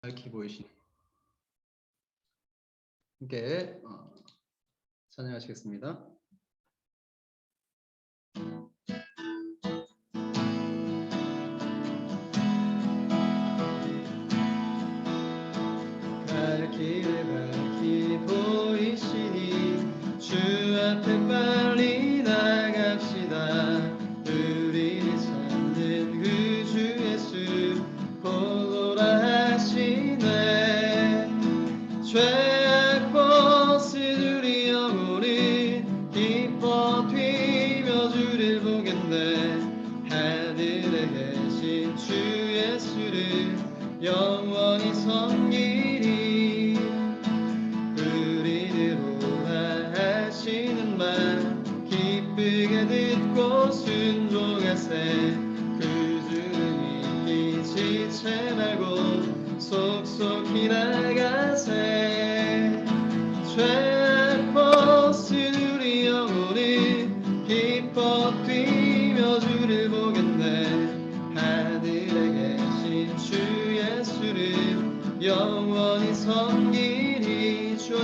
밝히 보이시는 함께 찬양하시겠습니다. 밝히 보이시니 주 앞에 빨리 나갑시다. 우리를 찾는 그 주 예수 보라 하시네. 죄악 벗으리 영혼은 기뻐 뛰며 주를 보겠네. 하늘에 계신 주 예수를 영원히 섬기리. 우리를 오라 하시는 말 기쁘게 듣고 순종하세. 그 주를 믿기 지체 말고 속속히 나가세. 죄악 벗은 우리 영혼은 기뻐 뛰며 주를 보겠네. 하늘에 계신 주 예수를 영원히 섬기리. 주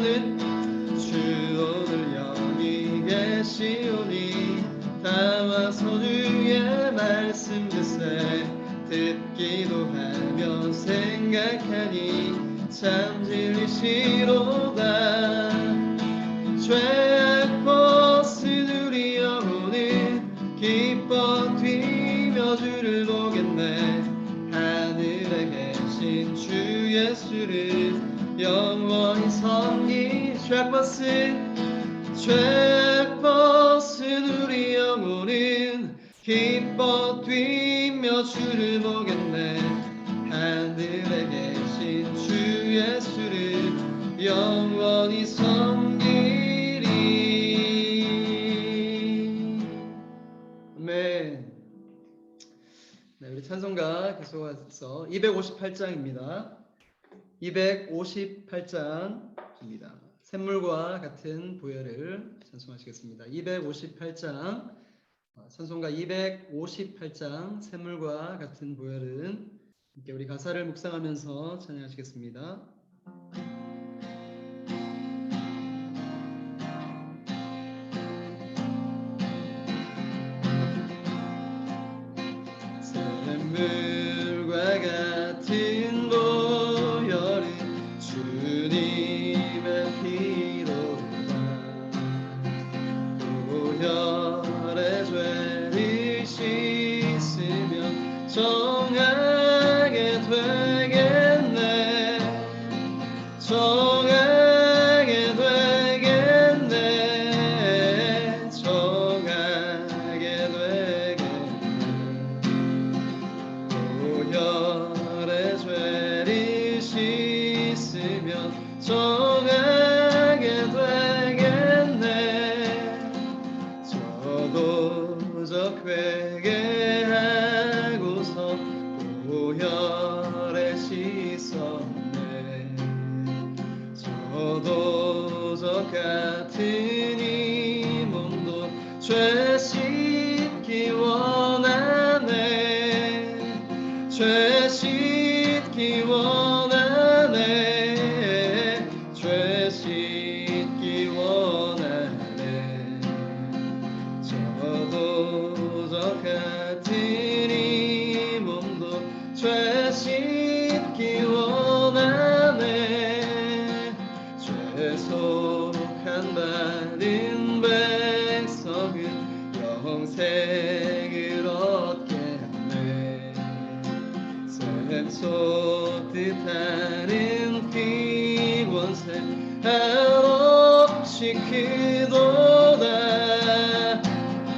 오늘 여기 계시오니 다 와서 주의 말씀 듣세. 듣기도 하며 생각하니 참 진리시로다. 죄악 벗은 우리 영혼은 기뻐 뛰며 주를 보겠네. 하늘에 계신 주 예수를 영원히 섬기. 죄악 벗은 우리 영혼은 기뻐 뛰며 주를 보겠네. 하늘에 계신 주 예수를 영원히 섬기리. 아멘. 네, 우리 찬송가 계속해서 258장입니다. 258장입니다. 샘물과 같은 보혈을 찬송하시겠습니다. 258장 찬송가 258장 샘물과 같은 보혈은 함께 우리 가사를 묵상하면서 찬양하시겠습니다. 샘물과 같은 보혈은 주님의 피로다. 보혈의 죄를 씻으면 정하게 되겠네. 정하게 되겠네. 정하게 되겠네. 보혈의 죄를 씻으면 정하게 되겠네. 저도적 회개하고서 보혈에 씻었네. 저도적 같은 이 몸도 죄 씻기 원하네. 죄 씻기 원하네. 죄 씻기 원하네. 저도적 같은 이 몸도 죄 씻기 원하네. 죄 속한 바른 백성은 영생을 얻겠네. 샘 솟듯 하는 피원세 한없이 크도다.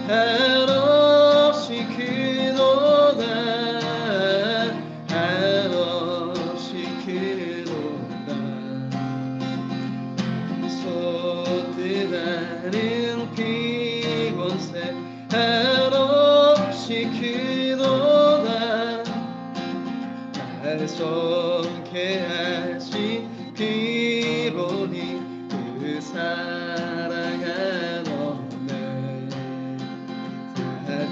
한없이 크도다. 한없이 크도다. 솟듯 하는 피원세 한없이 크도다. 날 성케 하신 피로니 그 사랑한 어네.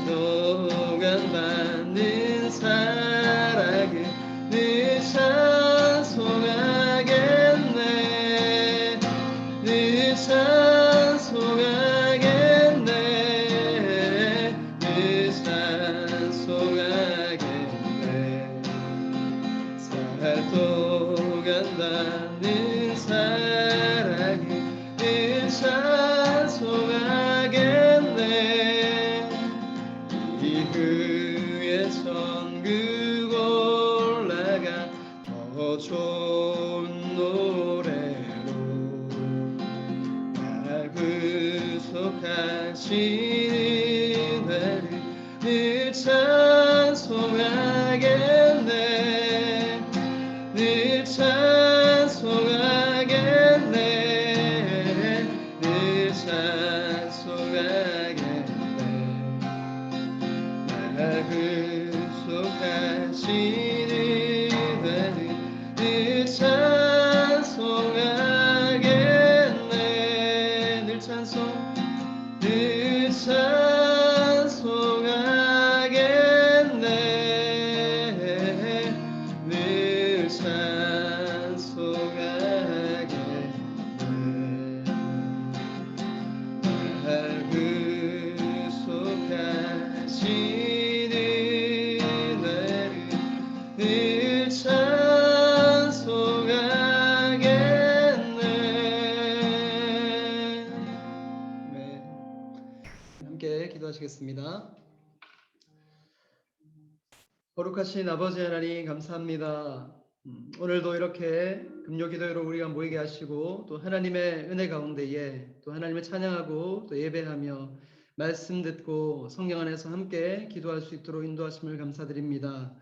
동안 받는 사랑은 늘 찬송 동안 나는 사랑을 늘 찬송하겠네. 이후에 천국 올라가 더 좋은 노래로 날 구속하신 은혜를 늘 찬송하겠네. 늘 찬송하겠네. 늘 찬송하겠네. 날 구속하신 은혜를 늘 찬송하겠네. 늘 찬송하겠네. 늘 찬송하겠네. 날 구속하신 은혜를 늘 찬송하겠네. 네. 함께 기도하시겠습니다. 거룩하신 아버지 하나님 감사합니다. 오늘도 이렇게 금요기도회로 우리가 모이게 하시고 또 하나님의 은혜 가운데에 또 하나님을 찬양하고 또 예배하며 말씀 듣고 성령 안에서 함께 기도할 수 있도록 인도하심을 감사드립니다.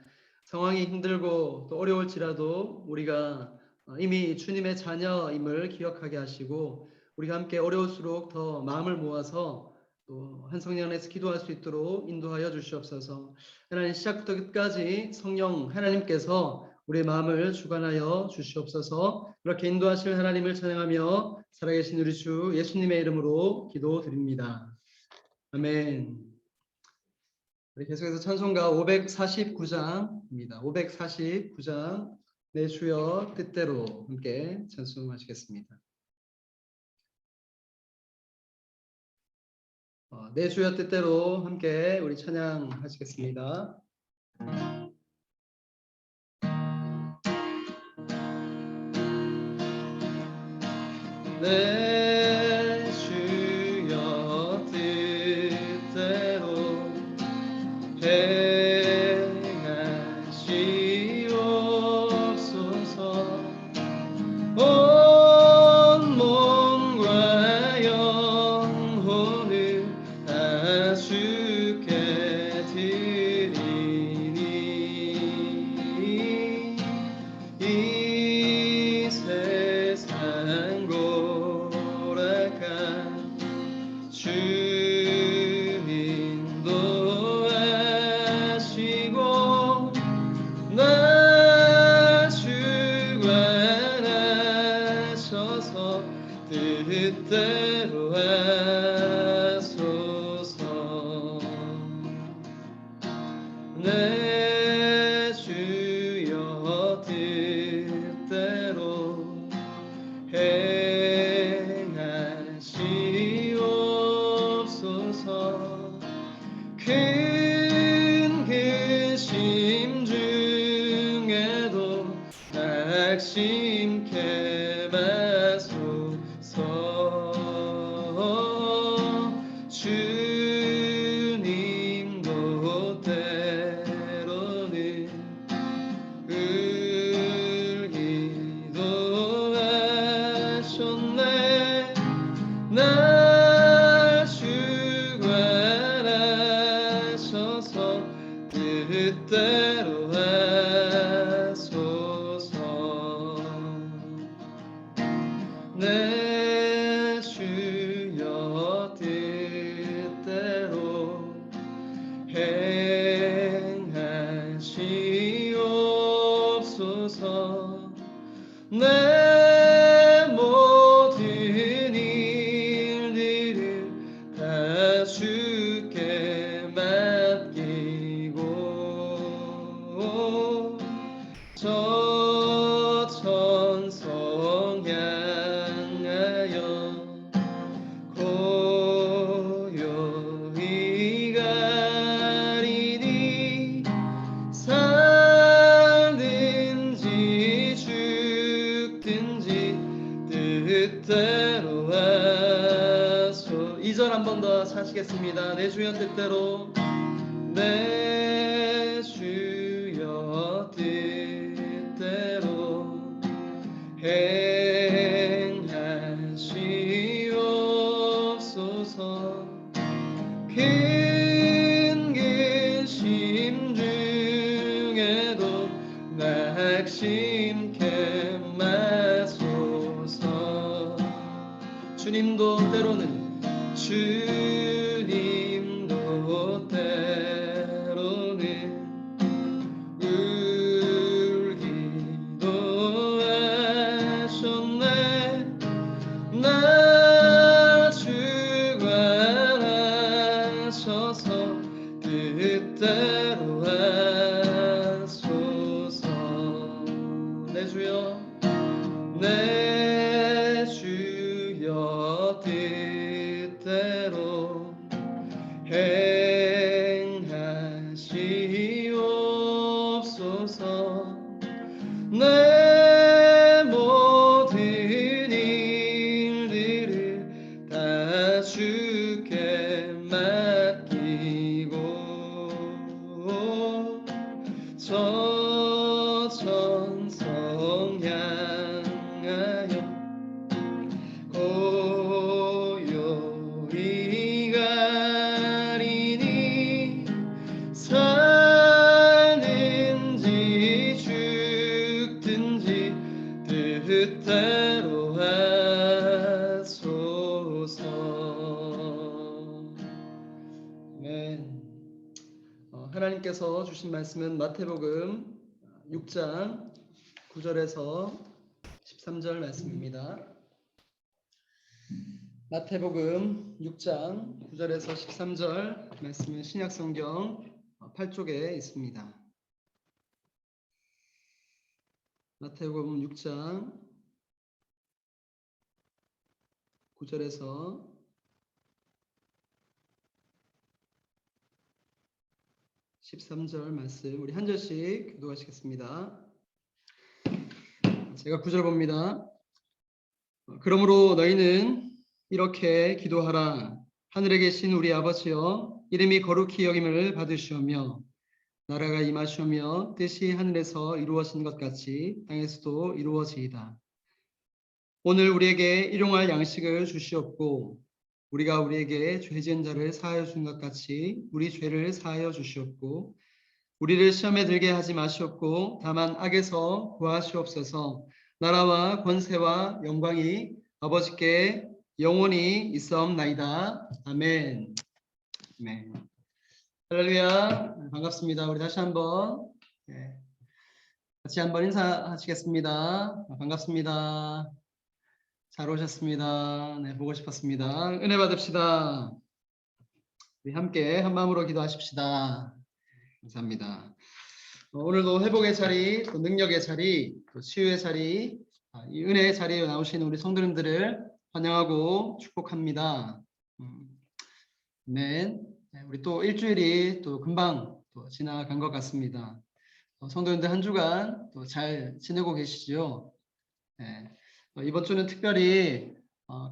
상황이 힘들고 또 어려울지라도 우리가 이미 주님의 자녀임을 기억하게 하시고 우리가 함께 어려울수록 더 마음을 모아서 또 한 성령 안에서 기도할 수 있도록 인도하여 주시옵소서. 하나님 시작부터 끝까지 성령 하나님께서 우리의 마음을 주관하여 주시옵소서. 그렇게 인도하실 하나님을 찬양하며 살아계신 우리 주 예수님의 이름으로 기도드립니다. 아멘. 우리 계속해서 찬송가 549장입니다. 549장 내 주여 뜻대로 함께 찬송하시겠습니다. 내 주여 뜻대로 함께 우리 찬양하시겠습니다. 내 주여 뜻대로 행하시옵소서. 온 몸과 영혼을 다 주께 드리니 이 세상 고락한 주 인도하시고 나 주관하셔서 뜻대로 하소서. 내 주여 뜻대로 행하시옵소서. 큰 근심 중에도 낙심케 마소서. 주님도 때로는 울기도 하셨네. 날 주관하셔서 뜻대로 하소서. 내 주여 뜻대로 행하시옵소서. 내 모든 일들을 다 주께 맡기고 저 천성 향하여 고요히 가리니 살든지 뜻대로 하소. 2절 한 번 더 하시겠습니다. 내 주여 뜻대로, 내 주여 뜻대로 행하시옵소서. 큰 근심 중에도 낙심케 마소서. 주님도 때로는 울기도 하셨네. 나 주관하셔서 뜻대로 하소서. 내 주여, 내 주여 뜻대로 행하시옵소서. 내 모든 일들을 다 주께 맡기고 저천성 향하여 고요히 가리니 사는지 죽든지 뜻대로 하소서. 아멘. 하나님께서 주신 말씀은 마태복음 6장 9절에서 13절 말씀입니다. 마태복음 6장 9절에서 13절 말씀은 신약성경 8쪽에 있습니다. 마태복음 6장 9절에서 13절 말씀 우리 한 절씩 교독하시겠습니다. 제가 9절 봅니다. 그러므로 너희는 이렇게 기도하라. 하늘에 계신 우리 아버지여, 이름이 거룩히 여김을 받으시오며 나라가 임하시오며 뜻이 하늘에서 이루어진 것 같이 땅에서도 이루어지이다. 오늘 우리에게 일용할 양식을 주시옵고 우리가 우리에게 죄 지은 자를 사하여 준 것 같이 우리 죄를 사하여 주시옵고 우리를 시험에 들게 하지 마시옵고 다만 악에서 구하시옵소서. 나라와 권세와 영광이 아버지께 영원히 있사옵나이다. 아멘. 네. 할렐루야. 반갑습니다. 우리 다시 한번 같이 한번 인사하시겠습니다. 반갑습니다. 잘 오셨습니다. 네, 보고 싶었습니다. 은혜 받읍시다. 우리 함께 한 마음으로 기도하십시다. 감사합니다. 오늘도 회복의 자리, 또 능력의 자리, 또 치유의 자리, 이 은혜의 자리에 나오시는 우리 성도님들을 환영하고 축복합니다. 네, 우리 또 일주일이 또 금방 또 지나간 것 같습니다. 성도님들 한 주간 또 잘 지내고 계시죠? 네. 이번 주는 특별히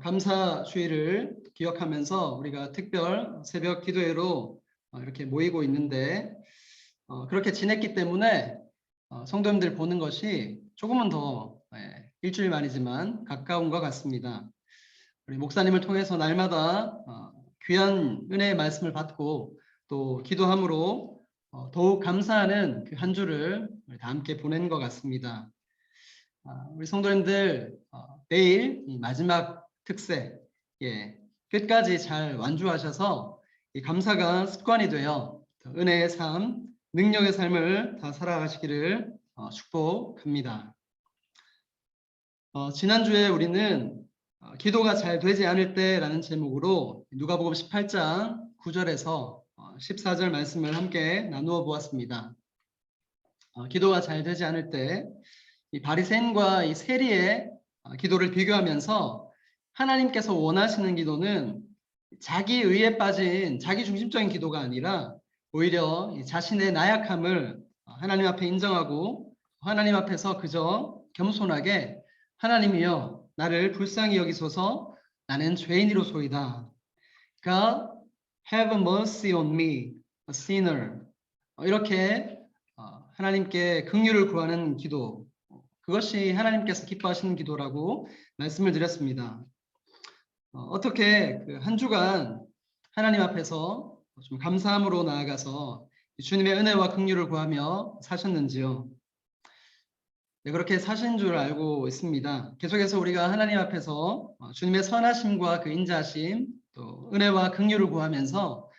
감사 주일을 기억하면서 우리가 특별 새벽 기도회로 이렇게 모이고 있는데 그렇게 지냈기 때문에 성도님들 보는 것이 조금은 더 일주일 만이지만 가까운 것 같습니다. 우리 목사님을 통해서 날마다 귀한 은혜의 말씀을 받고 또 기도함으로 더욱 감사하는 그 한 주를 다 함께 보낸 것 같습니다. 우리 성도님들 내일 이 마지막 특세 끝까지 잘 완주하셔서 이 감사가 습관이 되어 은혜의 삶, 능력의 삶을 다 살아가시기를 축복합니다. 지난주에 우리는 기도가 잘 되지 않을 때라는 제목으로 누가복음 18장 9절에서 14절 말씀을 함께 나누어 보았습니다. 기도가 잘 되지 않을 때 이 바리새인과 이 세리의 기도를 비교하면서 하나님께서 원하시는 기도는 자기 의에 빠진 자기 중심적인 기도가 아니라 오히려 자신의 나약함을 하나님 앞에 인정하고 하나님 앞에서 그저 겸손하게 하나님이여 나를 불쌍히 여기소서 나는 죄인이로소이다. God have mercy on me, a sinner. 이렇게 하나님께 긍휼을 구하는 기도, 그것이 하나님께서 기뻐하시는 기도라고 말씀을 드렸습니다. 어떻게 한 주간 하나님 앞에서 좀 감사함으로 나아가서 주님의 은혜와 긍휼을 구하며 사셨는지요? 네, 그렇게 사신 줄 알고 있습니다. 계속해서 우리가 하나님 앞에서 주님의 선하심과 그 인자하심, 또 은혜와 긍휼을 구하면서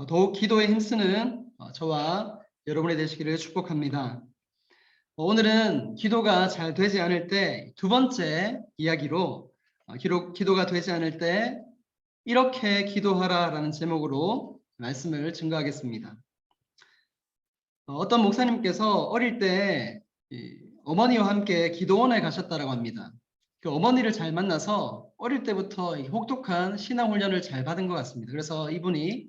더욱 기도에 힘쓰는 저와 여러분이 되시기를 축복합니다. 오늘은 기도가 잘 되지 않을 때 두 번째 이야기로 기도가 되지 않을 때 이렇게 기도하라라는 제목으로 말씀을 증거하겠습니다. 어떤 목사님께서 어릴 때 어머니와 함께 기도원에 가셨다고 합니다. 그 어머니를 잘 만나서 어릴 때부터 혹독한 신앙 훈련을 잘 받은 것 같습니다. 그래서 이분이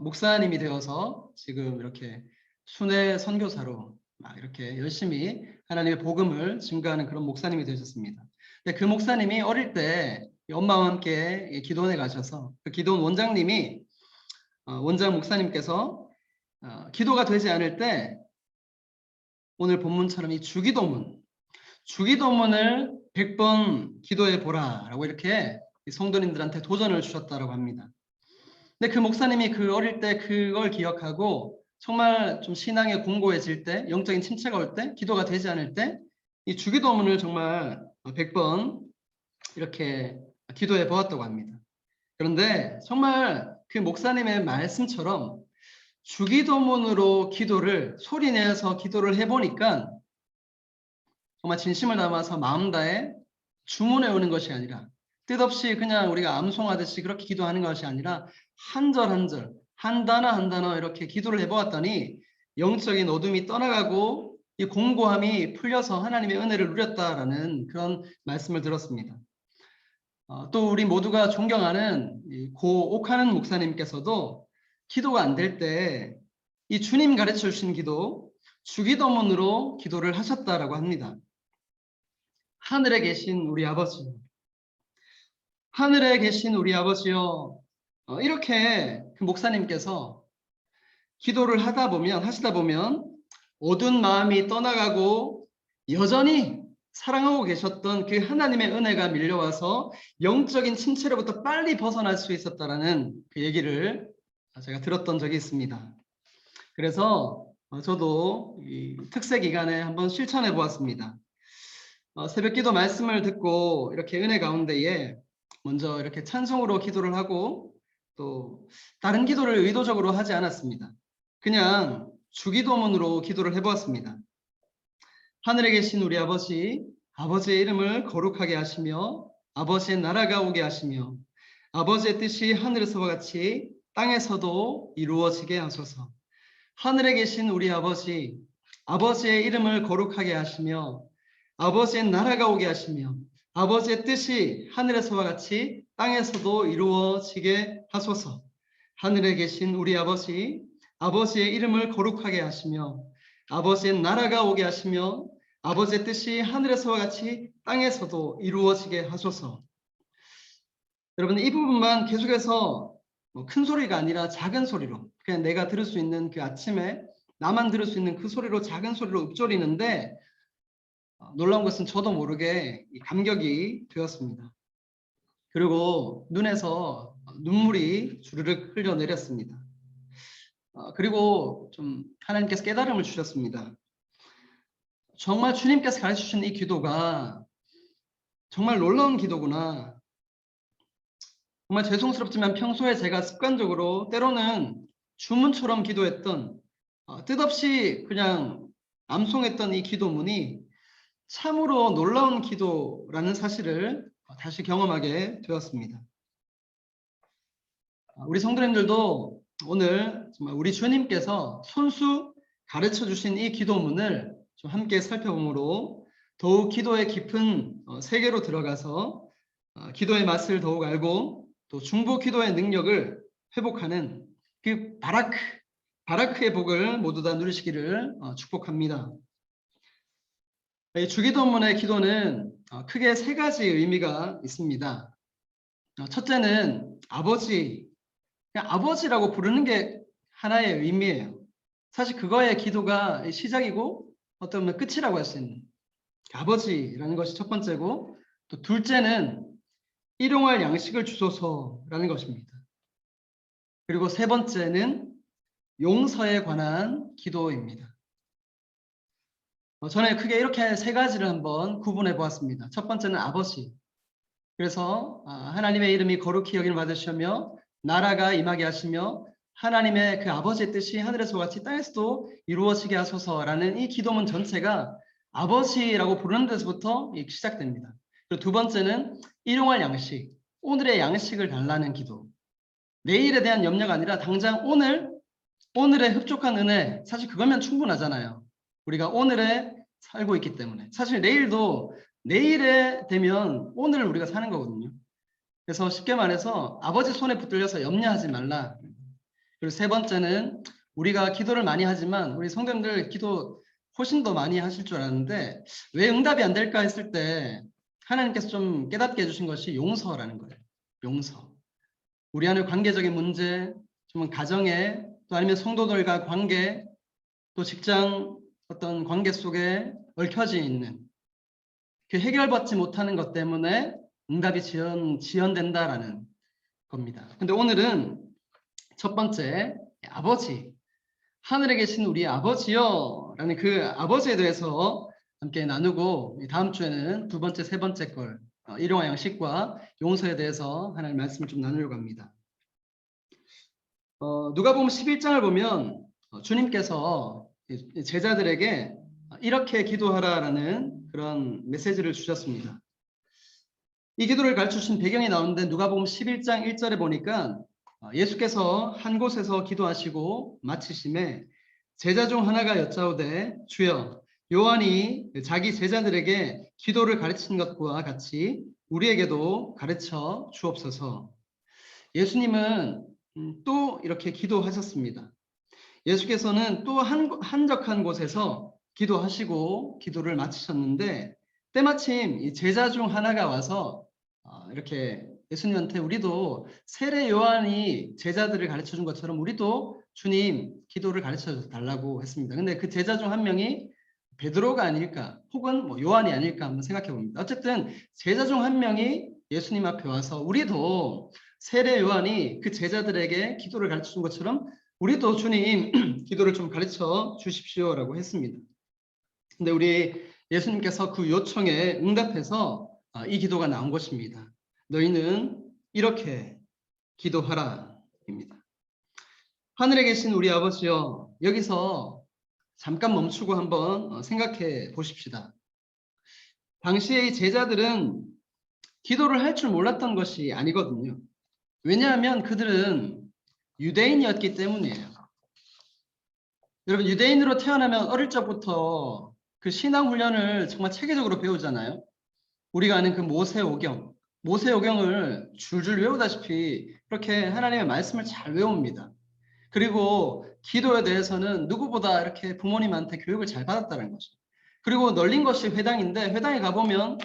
목사님이 되어서 지금 이렇게 순회 선교사로 막 이렇게 열심히 하나님의 복음을 증거하는 그런 목사님이 되셨습니다. 근데 그 목사님이 어릴 때 엄마와 함께 기도원에 가셔서 그 기도원 원장님이 원장 목사님께서 기도가 되지 않을 때 오늘 본문처럼 이 주기도문을 100번 기도해 보라라고 이렇게 성도님들한테 도전을 주셨다고 합니다. 근데 그 목사님이 그 어릴 때 그걸 기억하고 정말 좀 신앙에 공고해질 때, 영적인 침체가 올 때, 기도가 되지 않을 때 이 주기도문을 정말 100번 이렇게 기도해 보았다고 합니다. 그런데 정말 그 목사님의 말씀처럼 주기도문으로 소리내서 기도를 해보니까 정말 진심을 담아서 마음 다해 주문해 오는 것이 아니라 뜻없이 그냥 우리가 암송하듯이 그렇게 기도하는 것이 아니라 한 절 한 절, 한 단어 한 단어 이렇게 기도를 해보았더니 영적인 어둠이 떠나가고 이 공고함이 풀려서 하나님의 은혜를 누렸다라는 그런 말씀을 들었습니다. 또 우리 모두가 존경하는 고 옥하는 목사님께서도 기도가 안 될 때 이 주님 가르쳐 주신 기도, 주기도문으로 기도를 하셨다라고 합니다. 하늘에 계신 우리 아버지, 하늘에 계신 우리 아버지요. 이렇게 그 목사님께서 기도를 하시다 보면 어두운 마음이 떠나가고 여전히 사랑하고 계셨던 그 하나님의 은혜가 밀려와서 영적인 침체로부터 빨리 벗어날 수 있었다라는 그 얘기를 제가 들었던 적이 있습니다. 그래서 저도 이 특세 기간에 한번 실천해 보았습니다. 새벽 기도 말씀을 듣고 이렇게 은혜 가운데에 먼저 이렇게 찬송으로 기도를 하고 또 다른 기도를 의도적으로 하지 않았습니다. 그냥 주기도문으로 기도를 해보았습니다. 하늘에 계신 우리 아버지, 아버지의 이름을 거룩하게 하시며 아버지의 나라가 오게 하시며 아버지의 뜻이 하늘에서와 같이 땅에서도 이루어지게 하소서. 하늘에 계신 우리 아버지, 아버지의 이름을 거룩하게 하시며 아버지의 나라가 오게 하시며 아버지의 뜻이 하늘에서와 같이 땅에서도 이루어지게 하소서. 하늘에 계신 우리 아버지, 아버지의 이름을 거룩하게 하시며 아버지의 나라가 오게 하시며 아버지의 뜻이 하늘에서와 같이 땅에서도 이루어지게 하소서. 여러분, 이 부분만 계속해서 큰 소리가 아니라 작은 소리로, 그냥 내가 들을 수 있는 그 아침에 나만 들을 수 있는 그 소리로 작은 소리로 읊조리는데 놀라운 것은 저도 모르게 감격이 되었습니다. 그리고 눈에서 눈물이 주르륵 흘러내렸습니다. 그리고 좀 하나님께서 깨달음을 주셨습니다. 정말 주님께서 가르쳐주신 이 기도가 정말 놀라운 기도구나. 정말 죄송스럽지만 평소에 제가 습관적으로 때로는 주문처럼 기도했던 뜻없이 그냥 암송했던 이 기도문이 참으로 놀라운 기도라는 사실을 다시 경험하게 되었습니다. 우리 성도님들도 오늘 정말 우리 주님께서 손수 가르쳐 주신 이 기도문을 좀 함께 살펴보므로 더욱 기도의 깊은 세계로 들어가서 기도의 맛을 더욱 알고 또 중보 기도의 능력을 회복하는 그 바라크의 복을 모두 다 누리시기를 축복합니다. 이 주기도문의 기도는 크게 세 가지 의미가 있습니다. 첫째는 아버지, 그냥 아버지라고 부르는 게 하나의 의미예요. 사실 그거의 기도가 시작이고 어떤 보면 끝이라고 할 수 있는 아버지라는 것이 첫 번째고, 또 둘째는 일용할 양식을 주소서라는 것입니다. 그리고 세 번째는 용서에 관한 기도입니다. 저는 크게 이렇게 세 가지를 한번 구분해 보았습니다. 첫 번째는 아버지. 그래서 하나님의 이름이 거룩히 여김을 받으시며 나라가 임하게 하시며 하나님의 그 아버지의 뜻이 하늘에서 같이 땅에서도 이루어지게 하소서라는 이 기도문 전체가 아버지라고 부르는 데서부터 시작됩니다. 그리고 두 번째는 일용할 양식, 오늘의 양식을 달라는 기도. 내일에 대한 염려가 아니라 당장 오늘의 흡족한 은혜, 사실 그거면 충분하잖아요. 우리가 오늘에 살고 있기 때문에. 사실 내일에 되면 오늘을 우리가 사는 거거든요. 그래서 쉽게 말해서 아버지 손에 붙들려서 염려하지 말라. 그리고 세 번째는 우리가 기도를 많이 하지만 우리 성도님들 기도 훨씬 더 많이 하실 줄 아는데 왜 응답이 안 될까 했을 때 하나님께서 좀 깨닫게 해주신 것이 용서라는 거예요. 용서. 우리 안에 관계적인 문제, 좀 가정에 또 아니면 성도들과 관계, 또 직장 어떤 관계 속에 얽혀져 있는 그 해결받지 못하는 것 때문에 응답이 지연된다라는 겁니다. 근데 오늘은 첫 번째 아버지, 하늘에 계신 우리 아버지요 라는 그 아버지에 대해서 함께 나누고 다음 주에는 두 번째, 세 번째 걸 일용할 양식과 용서에 대해서 하나님 말씀을 좀 나누려고 합니다. 누가복음 11장을 보면 주님께서 제자들에게 이렇게 기도하라라는 그런 메시지를 주셨습니다. 이 기도를 가르쳐주신 배경이 나오는데 누가복음 11장 1절에 보니까 예수께서 한 곳에서 기도하시고 마치심에 제자 중 하나가 여짜오되 주여 요한이 자기 제자들에게 기도를 가르친 것과 같이 우리에게도 가르쳐 주옵소서. 예수님은 또 이렇게 기도하셨습니다. 예수께서는 또 한적한 곳에서 기도하시고 기도를 마치셨는데 때마침 이 제자 중 하나가 와서 이렇게 예수님한테 우리도 세례 요한이 제자들을 가르쳐 준 것처럼 우리도 주님 기도를 가르쳐 달라고 했습니다. 근데 그 제자 중 한 명이 베드로가 아닐까 혹은 뭐 요한이 아닐까 한번 생각해 봅니다. 어쨌든 제자 중 한 명이 예수님 앞에 와서 우리도 세례 요한이 그 제자들에게 기도를 가르쳐 준 것처럼 우리도 주님 기도를 좀 가르쳐 주십시오라고 했습니다. 근데 우리 예수님께서 그 요청에 응답해서 이 기도가 나온 것입니다. 너희는 이렇게 기도하라 입니다. 하늘에 계신 우리 아버지여, 여기서 잠깐 멈추고 한번 생각해 보십시다. 당시의 제자들은 기도를 할 줄 몰랐던 것이 아니거든요. 왜냐하면 그들은 유대인이었기 때문이에요. 여러분, 유대인으로 태어나면 어릴 적부터 그 신앙 훈련을 정말 체계적으로 배우잖아요. 우리가 아는 그 모세오경을 줄줄 외우다시피 그렇게 하나님의 말씀을 잘 외웁니다. 그리고 기도에 대해서는 누구보다 이렇게 부모님한테 교육을 잘 받았다는 거죠. 그리고 널린 것이 회당인데 회당에 가보면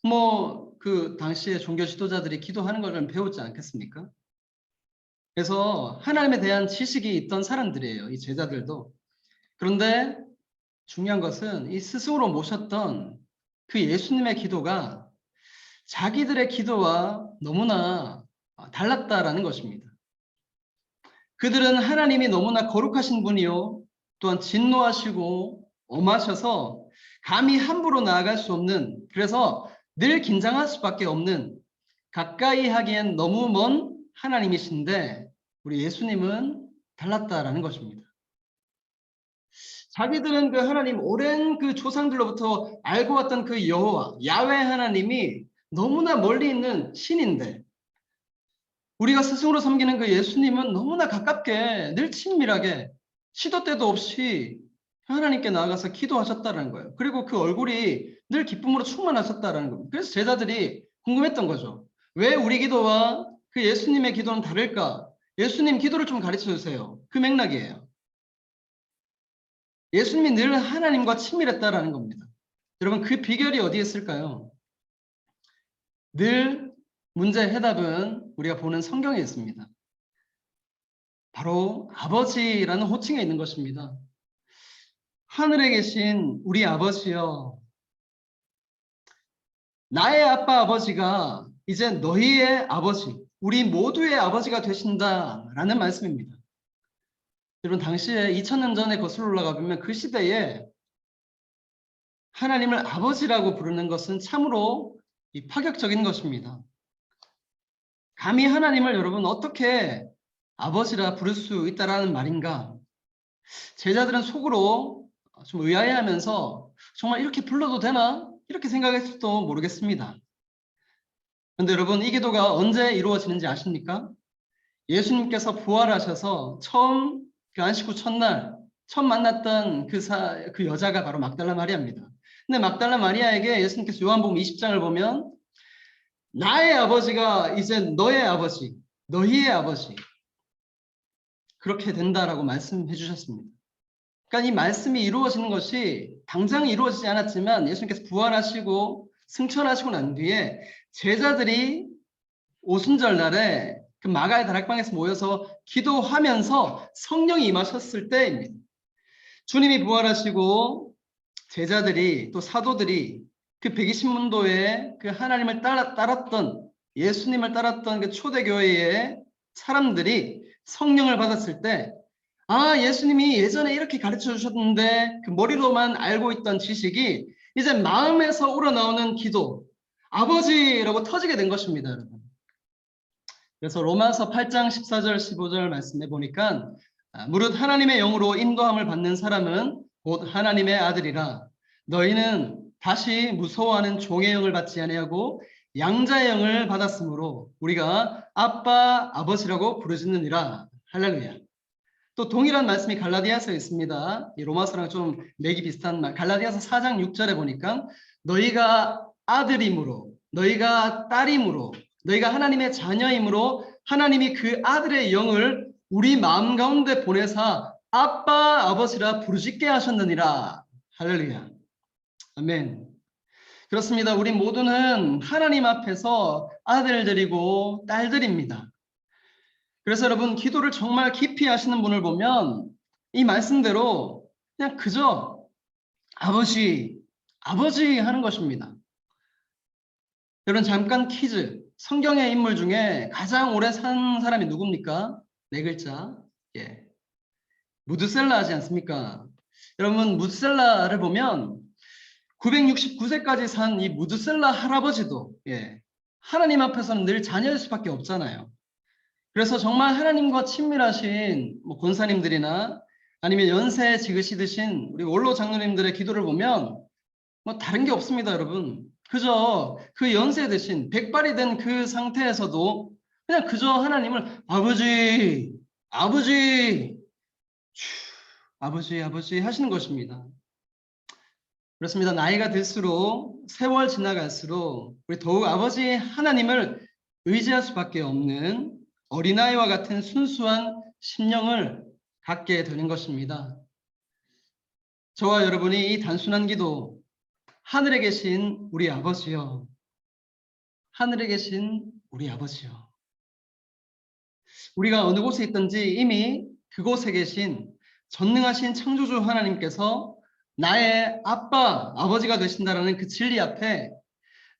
뭐 그 당시에 종교 지도자들이 기도하는 걸 좀 배우지 않겠습니까? 그래서 하나님에 대한 지식이 있던 사람들이에요. 이 제자들도. 그런데 중요한 것은 이 스승으로 모셨던 그 예수님의 기도가 자기들의 기도와 너무나 달랐다라는 것입니다. 그들은 하나님이 너무나 거룩하신 분이요 또한 진노하시고 엄하셔서 감히 함부로 나아갈 수 없는, 그래서 늘 긴장할 수밖에 없는, 가까이 하기엔 너무 먼 하나님이신데 우리 예수님은 달랐다라는 것입니다. 자기들은 그 하나님, 오랜 그 조상들로부터 알고 왔던 그 여호와 야훼 하나님이 너무나 멀리 있는 신인데 우리가 스승으로 섬기는 그 예수님은 너무나 가깝게 늘 친밀하게 시도 때도 없이 하나님께 나아가서 기도하셨다는 거예요. 그리고 그 얼굴이 늘 기쁨으로 충만하셨다는 겁니다. 그래서 제자들이 궁금했던 거죠. 왜 우리 기도와 그 예수님의 기도는 다를까? 예수님 기도를 좀 가르쳐 주세요. 그 맥락이에요. 예수님이 늘 하나님과 친밀했다라는 겁니다. 여러분, 그 비결이 어디에 있을까요? 늘 문제의 해답은 우리가 보는 성경에 있습니다. 바로 아버지라는 호칭에 있는 것입니다. 하늘에 계신 우리 아버지여, 나의 아빠 아버지가 이제 너희의 아버지, 우리 모두의 아버지가 되신다라는 말씀입니다. 여러분, 당시에 2000년 전에 거슬러 올라가 보면 그 시대에 하나님을 아버지라고 부르는 것은 참으로 파격적인 것입니다. 감히 하나님을 여러분 어떻게 아버지라 부를 수 있다라는 말인가? 제자들은 속으로 좀 의아해하면서 정말 이렇게 불러도 되나? 이렇게 생각했을지도 모르겠습니다. 그런데 여러분, 이 기도가 언제 이루어지는지 아십니까? 예수님께서 부활하셔서 처음 그 안식 후 첫날 처음 만났던 그 여자가 바로 막달라 마리아입니다. 근데 막달라 마리아에게 예수님께서 요한복음 20장을 보면 나의 아버지가 이제 너의 아버지, 너희의 아버지, 그렇게 된다라고 말씀해 주셨습니다. 그러니까 이 말씀이 이루어지는 것이 당장 이루어지지 않았지만 예수님께서 부활하시고 승천하시고 난 뒤에 제자들이 오순절 날에 그 마가의 다락방에서 모여서 기도하면서 성령이 임하셨을 때입니다. 주님이 부활하시고 제자들이 또 사도들이 그 120문도의 그 하나님을 따랐던 예수님을 따랐던 그 초대교회의 사람들이 성령을 받았을 때 예수님이 예전에 이렇게 가르쳐 주셨는데 그 머리로만 알고 있던 지식이 이제 마음에서 우러나오는 기도, 아버지라고 터지게 된 것입니다, 여러분. 그래서 로마서 8장 14절 15절 말씀해 보니까 무릇 하나님의 영으로 인도함을 받는 사람은 곧 하나님의 아들이라. 너희는 다시 무서워하는 종의 영을 받지 아니하고 양자의 영을 받았으므로 우리가 아빠 아버지라고 부르짖느니라. 할렐루야. 또 동일한 말씀이 갈라디아서에 있습니다. 이 로마서랑 좀 맥이 비슷한 말. 갈라디아서 4장 6절에 보니까 너희가 아들이므로, 너희가 딸이므로, 너희가 하나님의 자녀이므로 하나님이 그 아들의 영을 우리 마음 가운데 보내사 아빠 아버지라 부르짖게 하셨느니라. 할렐루야. 아멘. 그렇습니다. 우리 모두는 하나님 앞에서 아들들이고 딸들입니다. 그래서 여러분, 기도를 정말 깊이 하시는 분을 보면 이 말씀대로 그냥 그저 아버지, 아버지 하는 것입니다. 여러분, 잠깐 퀴즈. 성경의 인물 중에 가장 오래 산 사람이 누굽니까? 네 글자. 예. 무드셀라 하지 않습니까? 여러분, 무드셀라를 보면 969세까지 산 이 무드셀라 할아버지도 하나님 앞에서는 늘 자녀일 수밖에 없잖아요. 그래서 정말 하나님과 친밀하신 권사님들이나 아니면 연세 지으시듯인 우리 원로 장로님들의 기도를 보면 다른 게 없습니다, 여러분. 그저 그 연세 드신 백발이 된 그 상태에서도 그냥 그저 하나님을 아버지, 아버지, 아버지, 아버지 하시는 것입니다. 그렇습니다. 나이가 들수록 세월 지나갈수록 우리 더욱 아버지 하나님을 의지할 수밖에 없는 어린아이와 같은 순수한 심령을 갖게 되는 것입니다. 저와 여러분이 이 단순한 기도, 하늘에 계신 우리 아버지여, 하늘에 계신 우리 아버지여. 우리가 어느 곳에 있든지 이미 그곳에 계신 전능하신 창조주 하나님께서 나의 아빠, 아버지가 되신다라는 그 진리 앞에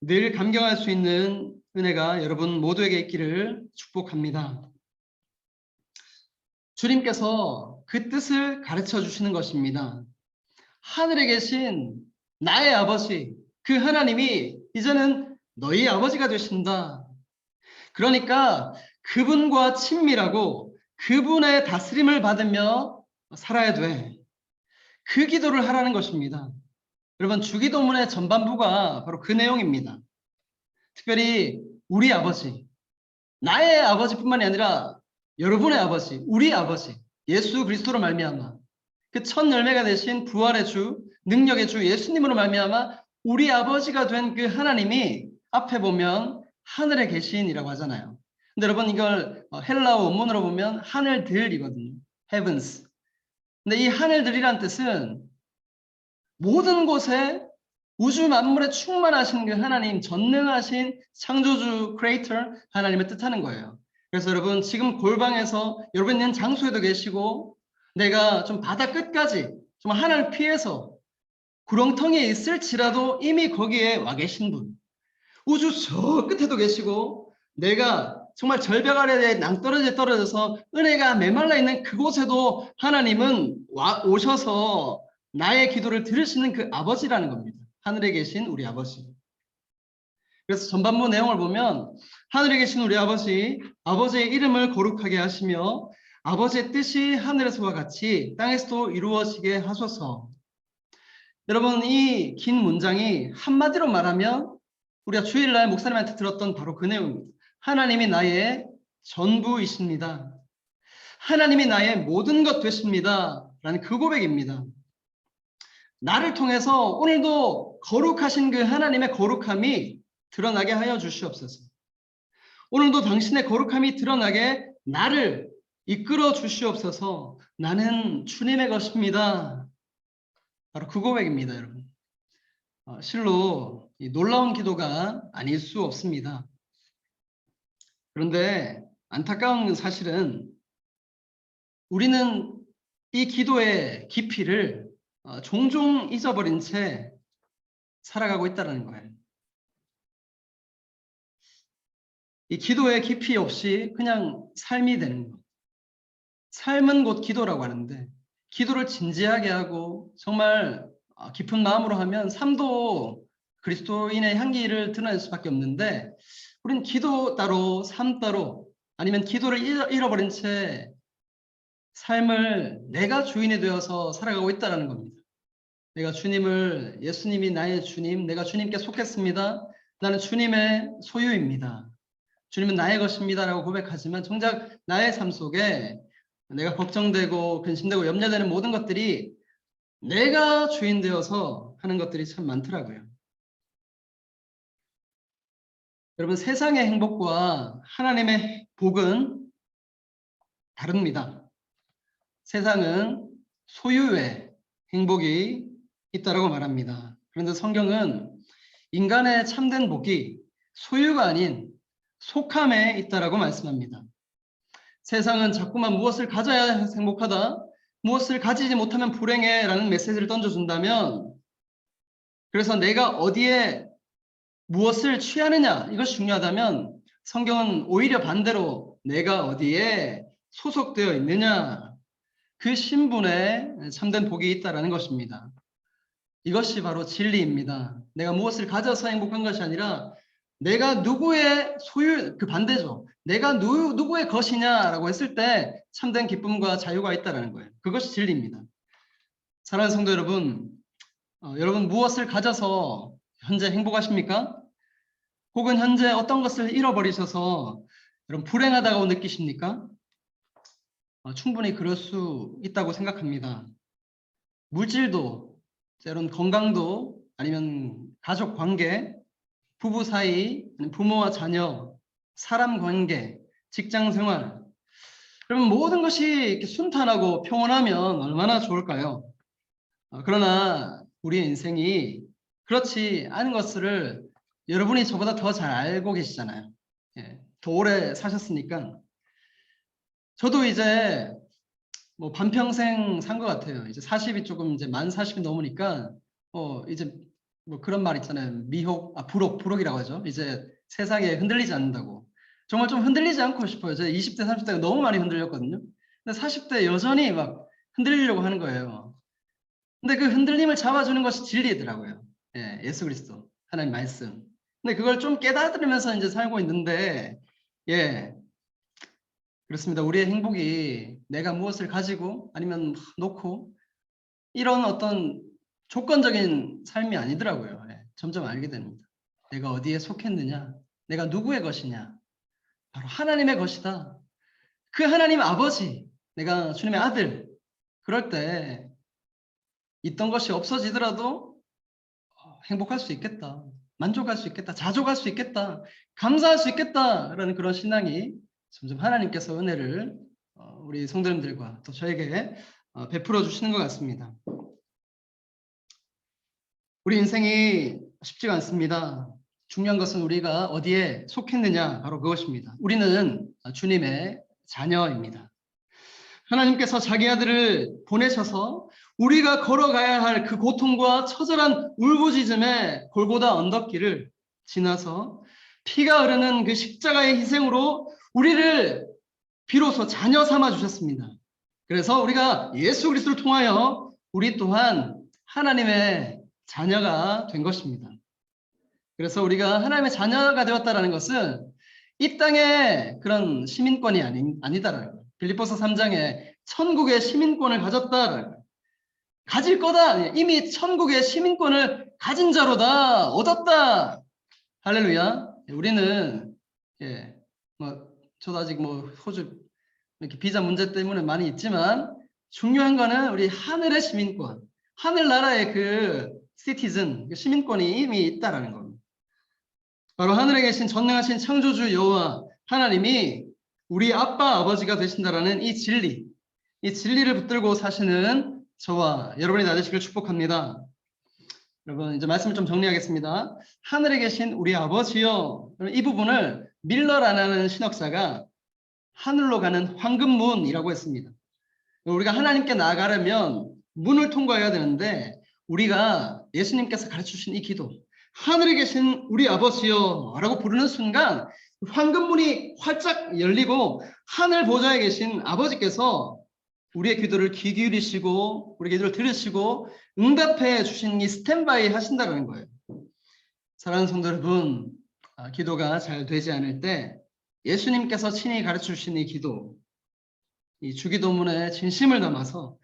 늘 감격할 수 있는 은혜가 여러분 모두에게 있기를 축복합니다. 주님께서 그 뜻을 가르쳐 주시는 것입니다. 하늘에 계신 나의 아버지, 그 하나님이 이제는 너희 아버지가 되신다. 그러니까 그분과 친밀하고 그분의 다스림을 받으며 살아야 돼. 그 기도를 하라는 것입니다. 여러분, 주기도문의 전반부가 바로 그 내용입니다. 특별히 우리 아버지, 나의 아버지뿐만이 아니라 여러분의 아버지, 우리 아버지, 예수 그리스도로 말미암아 그 첫 열매가 되신 부활의 주, 능력의 주 예수님으로 말미암아 우리 아버지가 된 그 하나님이 앞에 보면 하늘에 계신이라고 하잖아요. 근데 여러분, 이걸 헬라어 원문으로 보면 하늘들이거든요. heavens. 근데 이 하늘들이란 뜻은 모든 곳에 우주 만물에 충만하신 그 하나님, 전능하신 창조주 크리에이터 하나님을 뜻하는 거예요. 그래서 여러분 지금 골방에서 여러분 있는 장소에도 계시고 내가 좀 바다 끝까지 좀 하나를 피해서 구렁텅이에 있을지라도 이미 거기에 와 계신 분, 우주 저 끝에도 계시고 내가 정말 절벽 아래에 낭떠러지에 떨어져서 은혜가 메말라 있는 그곳에도 하나님은 오셔서 나의 기도를 들으시는 그 아버지라는 겁니다. 하늘에 계신 우리 아버지. 그래서 전반부 내용을 보면 하늘에 계신 우리 아버지, 아버지의 이름을 거룩하게 하시며 아버지의 뜻이 하늘에서와 같이 땅에서도 이루어지게 하소서. 여러분 이 긴 문장이 한마디로 말하면 우리가 주일날 목사님한테 들었던 바로 그 내용입니다. 하나님이 나의 전부이십니다. 하나님이 나의 모든 것 되십니다. 라는 그 고백입니다. 나를 통해서 오늘도 거룩하신 그 하나님의 거룩함이 드러나게 하여 주시옵소서. 오늘도 당신의 거룩함이 드러나게 나를 이끌어 주시옵소서. 나는 주님의 것입니다. 바로 그 고백입니다, 여러분. 실로 놀라운 기도가 아닐 수 없습니다. 그런데 안타까운 사실은 우리는 이 기도의 깊이를 종종 잊어버린 채 살아가고 있다는 거예요. 이 기도의 깊이 없이 그냥 삶이 되는 것. 삶은 곧 기도라고 하는데 기도를 진지하게 하고 정말 깊은 마음으로 하면 삶도 그리스도인의 향기를 드러낼 수밖에 없는데 우리는 기도 따로 삶 따로 아니면 기도를 잃어버린 채 삶을 내가 주인이 되어서 살아가고 있다는 겁니다. 내가 주님을 예수님이 나의 주님, 내가 주님께 속했습니다. 나는 주님의 소유입니다. 주님은 나의 것입니다 라고 고백하지만 정작 나의 삶 속에 내가 걱정되고 근심되고 염려되는 모든 것들이 내가 주인 되어서 하는 것들이 참 많더라고요. 여러분 세상의 행복과 하나님의 복은 다릅니다. 세상은 소유의 행복이 있다라고 말합니다. 그런데 성경은 인간의 참된 복이 소유가 아닌 속함에 있다라고 말씀합니다. 세상은 자꾸만 무엇을 가져야 행복하다, 무엇을 가지지 못하면 불행해 라는 메시지를 던져준다면 그래서 내가 어디에 무엇을 취하느냐 이것이 중요하다면 성경은 오히려 반대로 내가 어디에 소속되어 있느냐 그 신분에 참된 복이 있다는 것입니다. 이것이 바로 진리입니다. 내가 무엇을 가져서 행복한 것이 아니라 내가 누구의 소유, 그 반대죠. 내가 누구의 것이냐라고 했을 때 참된 기쁨과 자유가 있다는 거예요. 그것이 진리입니다. 사랑하는 성도 여러분, 여러분 무엇을 가져서 현재 행복하십니까? 혹은 현재 어떤 것을 잃어버리셔서 여러분 불행하다고 느끼십니까? 충분히 그럴 수 있다고 생각합니다. 물질도, 때론 건강도, 아니면 가족 관계, 부부 사이, 부모와 자녀, 사람 관계, 직장 생활. 그러면 모든 것이 이렇게 순탄하고 평온하면 얼마나 좋을까요? 그러나 우리의 인생이 그렇지 않은 것을 여러분이 저보다 더 잘 알고 계시잖아요. 예, 더 오래 사셨으니까. 저도 이제 뭐 반평생 산 것 같아요. 이제 40이 조금 이제 만 40이 넘으니까 이제 뭐 그런 말 있잖아요. 부록이라고 하죠. 이제 세상에 흔들리지 않는다고. 정말 좀 흔들리지 않고 싶어요. 제가 20대, 30대가 너무 많이 흔들렸거든요. 근데 40대 여전히 막 흔들리려고 하는 거예요. 근데 그 흔들림을 잡아주는 것이 진리더라고요. 예, 예수 그리스도 하나님 말씀. 근데 그걸 좀 깨닫으면서 이제 살고 있는데, 예, 그렇습니다. 우리의 행복이 내가 무엇을 가지고 아니면 놓고 이런 어떤 조건적인 삶이 아니더라고요. 예, 점점 알게 됩니다. 내가 어디에 속했느냐, 내가 누구의 것이냐, 바로 하나님의 것이다. 그 하나님 아버지, 내가 주님의 아들. 그럴 때 있던 것이 없어지더라도 행복할 수 있겠다. 만족할 수 있겠다. 자족할 수 있겠다. 감사할 수 있겠다라는 그런 신앙이 점점 하나님께서 은혜를 우리 성도님들과 또 저에게 베풀어 주시는 것 같습니다. 우리 인생이 쉽지가 않습니다. 중요한 것은 우리가 어디에 속했느냐, 바로 그것입니다. 우리는 주님의 자녀입니다. 하나님께서 자기 아들을 보내셔서 우리가 걸어가야 할 그 고통과 처절한 울부짖음의 골고다 언덕길을 지나서 피가 흐르는 그 십자가의 희생으로 우리를 비로소 자녀 삼아 주셨습니다. 그래서 우리가 예수 그리스도를 통하여 우리 또한 하나님의 자녀가 된 것입니다. 그래서 우리가 하나님의 자녀가 되었다는 것은 이 땅의 그런 시민권이 아니다라는 거예요. 빌립보서 3장에 천국의 시민권을 가졌다라는 거예요. 가질 거다. 이미 천국의 시민권을 가진 자로다. 얻었다. 할렐루야. 우리는 저도 아직 호주 이렇게 비자 문제 때문에 많이 있지만 중요한 거는 우리 하늘의 시민권, 하늘나라의 그 시티즌, 그 시민권이 이미 있다라는 겁니다. 바로 하늘에 계신 전능하신 창조주 여호와 하나님이 우리 아빠 아버지가 되신다라는 이 진리를 붙들고 사시는 저와 여러분이 다 되시길 축복합니다. 여러분 이제 말씀을 좀 정리하겠습니다. 하늘에 계신 우리 아버지요. 이 부분을 밀러라는 신학자가 하늘로 가는 황금문이라고 했습니다. 우리가 하나님께 나아가려면 문을 통과해야 되는데 우리가 예수님께서 가르쳐주신 이 기도, 하늘에 계신 우리 아버지요 라고 부르는 순간 황금문이 활짝 열리고 하늘 보좌에 계신 아버지께서 우리의 기도를 귀 기울이시고 우리 기도를 들으시고 응답해 주신 이 스탠바이 하신다는 거예요. 사랑하는 성도 여러분, 기도가 잘 되지 않을 때 예수님께서 친히 가르쳐 주신 이 기도, 이 주기도문에 진심을 담아서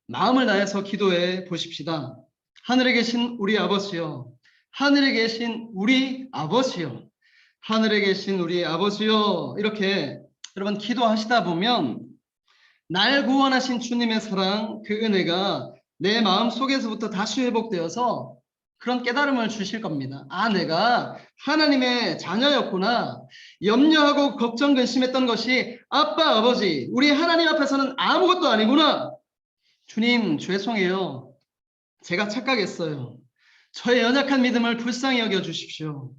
마음을 다해서 기도해 보십시다. 하늘에 계신 우리 아버지요, 하늘에 계신 우리 아버지요, 하늘에 계신 우리 아버지요, 이렇게 여러분 기도하시다 보면 날 구원하신 주님의 사랑, 그 은혜가 내 마음 속에서부터 다시 회복되어서 그런 깨달음을 주실 겁니다. 아, 내가 하나님의 자녀였구나. 염려하고 걱정 근심했던 것이 아빠, 아버지, 우리 하나님 앞에서는 아무것도 아니구나. 주님, 죄송해요. 제가 착각했어요. 저의 연약한 믿음을 불쌍히 여겨 주십시오.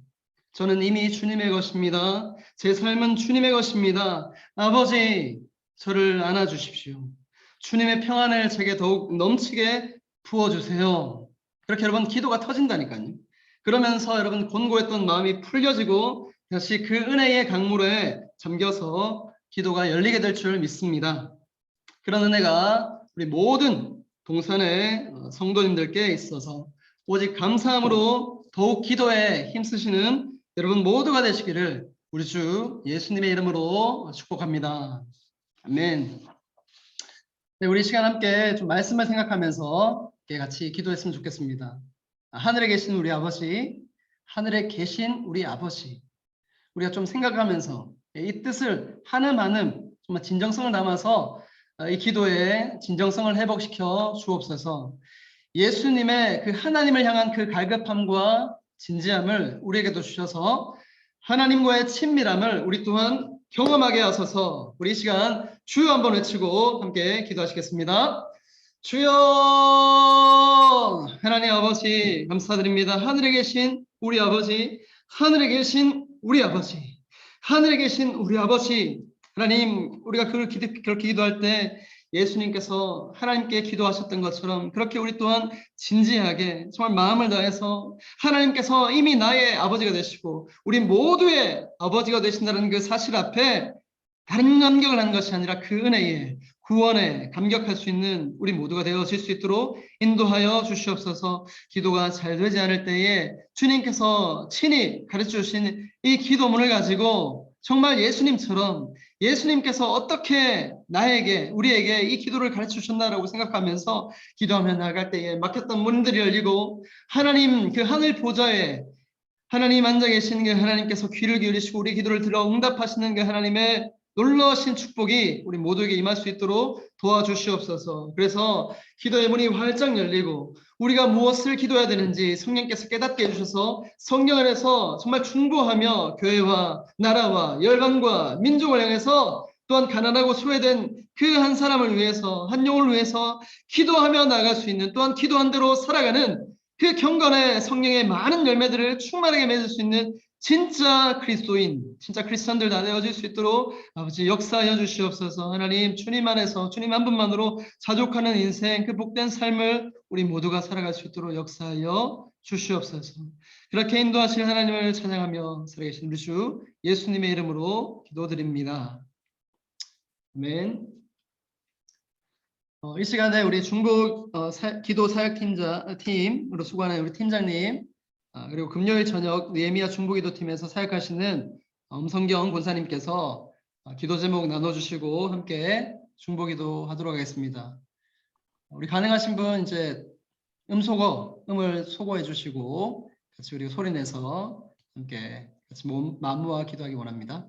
저는 이미 주님의 것입니다. 제 삶은 주님의 것입니다. 아버지, 저를 안아주십시오. 주님의 평안을 제게 더욱 넘치게 부어주세요. 그렇게 여러분 기도가 터진다니까요. 그러면서 여러분 곤고했던 마음이 풀려지고 다시 그 은혜의 강물에 잠겨서 기도가 열리게 될 줄 믿습니다. 그런 은혜가 우리 모든 동산의 성도님들께 있어서 오직 감사함으로 더욱 기도에 힘쓰시는 여러분 모두가 되시기를 우리 주 예수님의 이름으로 축복합니다. 아멘. 네, 우리 시간 함께 좀 말씀을 생각하면서 같이 기도했으면 좋겠습니다. 하늘에 계신 우리 아버지, 하늘에 계신 우리 아버지, 우리가 좀 생각하면서 이 뜻을 한음 정말 진정성을 담아서 이 기도의 진정성을 회복시켜 주옵소서. 예수님의 그 하나님을 향한 그 갈급함과 진지함을 우리에게도 주셔서 하나님과의 친밀함을 우리 또한 경험하게 하소서. 우리 이 시간 주여 한번 외치고 함께 기도하시겠습니다. 주여, 하나님 아버지 감사드립니다. 하늘에 계신 우리 아버지, 하늘에 계신 우리 아버지, 하늘에 계신 우리 아버지, 하나님, 우리가 그렇게 기도할 때 예수님께서 하나님께 기도하셨던 것처럼 그렇게 우리 또한 진지하게 정말 마음을 다해서 하나님께서 이미 나의 아버지가 되시고 우리 모두의 아버지가 되신다는 그 사실 앞에 다른 감격을 하는 것이 아니라 그 은혜에 구원에 감격할 수 있는 우리 모두가 되어질 수 있도록 인도하여 주시옵소서. 기도가 잘 되지 않을 때에 주님께서 친히 가르쳐 주신 이 기도문을 가지고 정말 예수님처럼 예수님께서 어떻게 나에게 우리에게 이 기도를 가르쳐 주셨나라고 생각하면서 기도하며 나아갈 때에 막혔던 문들이 열리고 하나님 그 하늘 보좌에 하나님 앉아 계신 그 하나님께서 귀를 기울이시고 우리 기도를 들어 응답하시는 그 하나님의 놀라우신 축복이 우리 모두에게 임할 수 있도록 도와주시옵소서. 그래서 기도의 문이 활짝 열리고 우리가 무엇을 기도해야 되는지 성령께서 깨닫게 해주셔서 성경 안에서 정말 충고하며 교회와 나라와 열방과 민족을 향해서 또한 가난하고 소외된 그 한 사람을 위해서 한 영혼을 위해서 기도하며 나아갈 수 있는 또한 기도한 대로 살아가는 그 경건의 성령의 많은 열매들을 충만하게 맺을 수 있는 진짜 그리스도인, 진짜 크리스천들 다 되어질 수 있도록 아버지 역사하여 주시옵소서. 하나님, 주님 안에서 주님 한 분만으로 자족하는 인생, 그 복된 삶을 우리 모두가 살아갈 수 있도록 역사하여 주시옵소서. 그렇게 인도하실 하나님을 찬양하며 살아계신 우리 주 예수님의 이름으로 기도드립니다. 아멘. 이 시간에 우리 중국 기도 사역팀으로 수고하는 우리 팀장님, 그리고 금요일 저녁 느헤미야 중보기도팀에서 사역하시는 엄성경 권사님께서 기도 제목 나눠주시고 함께 중보기도 하도록 하겠습니다. 우리 가능하신 분 이제 음을 소거해 주시고 같이 우리 소리 내서 함께 같이 마음모아 기도하기 원합니다.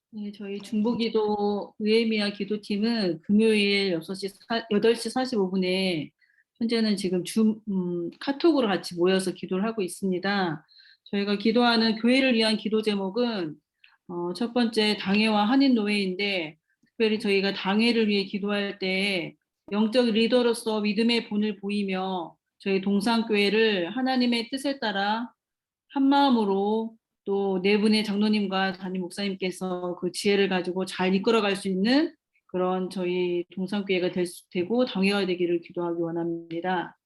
네, 저희 중보기도 느헤미야 기도팀은 금요일 8시 45분에 현재는 지금 카톡으로 같이 모여서 기도를 하고 있습니다. 저희가 기도하는 교회를 위한 기도 제목은 첫 번째 당회와 한인노회인데, 특별히 저희가 당회를 위해 기도할 때 영적 리더로서 믿음의 본을 보이며 저희 동산교회를 하나님의 뜻에 따라 한 마음으로 또 네 분의 장로님과 담임 목사님께서 그 지혜를 가지고 잘 이끌어갈 수 있는 그런 저희 동산교회가 되고 당회가 되기를 기도하기 원합니다.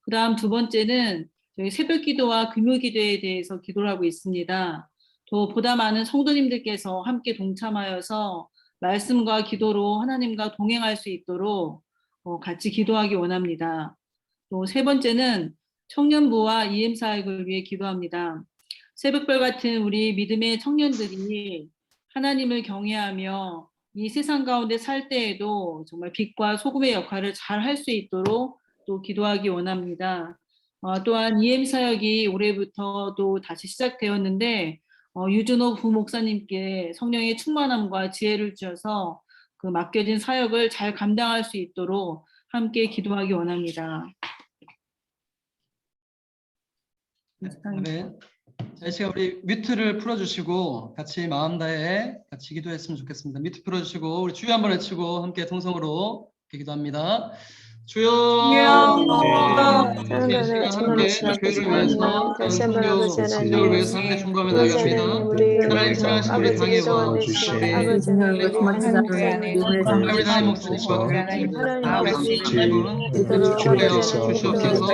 그 다음 두 번째는 저희 새벽기도와 금요기도에 대해서 기도를 하고 있습니다. 또 보다 많은 성도님들께서 함께 동참하여서 말씀과 기도로 하나님과 동행할 수 있도록 같이 기도하기 원합니다. 또 세 번째는 청년부와 EM사역을 위해 기도합니다. 새벽별 같은 우리 믿음의 청년들이 하나님을 경외하며 이 세상 가운데 살 때에도 정말 빛과 소금의 역할을 잘 할 수 있도록 또 기도하기 원합니다. 또한 EM사역이 올해부터 또 다시 시작되었는데 유준호 부목사님께 성령의 충만함과 지혜를 주셔서 그 맡겨진 사역을 잘 감당할 수 있도록 함께 기도하기 원합니다. 네. 자, 이 시간 우리 뮤트를 풀어주시고 같이 마음 다해 같이 기도했으면 좋겠습니다. 뮤트 풀어주시고 우리 주여 한번 외치고 함께 동성으로 기도합니다. 주여. 이 시간 함께 교회를 위해서 선교 진영을 위해서 함께 중보하며 나갑니다. 하나님 사랑하신 우리 당회와 우리 담임 목사님과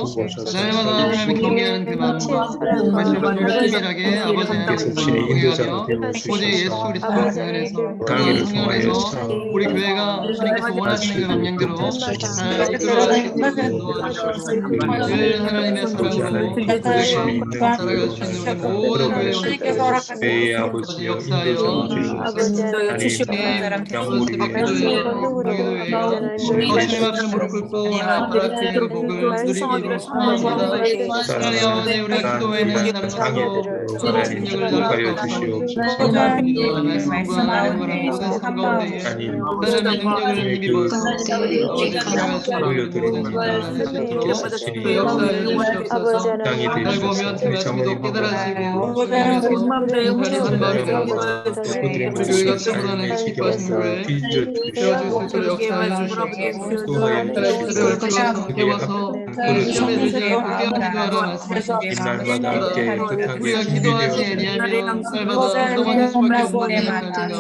주시옵소서. 날마다 하나님을 경외하는 그 마음과 특별하게 아버지 하나님께서 동행하며 오직 예수 그리스도를 통해서 성령에서 우리 교회가 주님께서 원하시는 그 방향대로 이끌어갈 수 있도록 도와주시옵소서. 늘 하나님의 사랑으로 살아갈 수 있는 우리 모든 교회 아버지 역사하여 주님 앞에 무릎 꿇고 하나님 바라시는 그 복을 누리기로 소망합니다. 하나님 아버지 우리가 기도에는 다른 것으로 능력을 나를 주시옵소서. 말씀과 하나님과는 모든 삶 가운데에 하나님의 능력을 힘입어 아버지 살아갈 수 있는 모든 순간을 할 수 있도록 역사하여 주시옵소서. 알고 보면 그 말씀도 깨달아지고 그래서 한 마음이 되고 우리 교회가 충분한 기뻐하신 교회 되어줄 수 있도록 역사하여 주시옵소서. 하나님 새벽을 깨워서 우리 시험에 들지 않고 깨어 기도하라 말씀하셨습니다. 우리가 기도하지 아니하면 날마다 운동하는 수밖에 없는 하나님,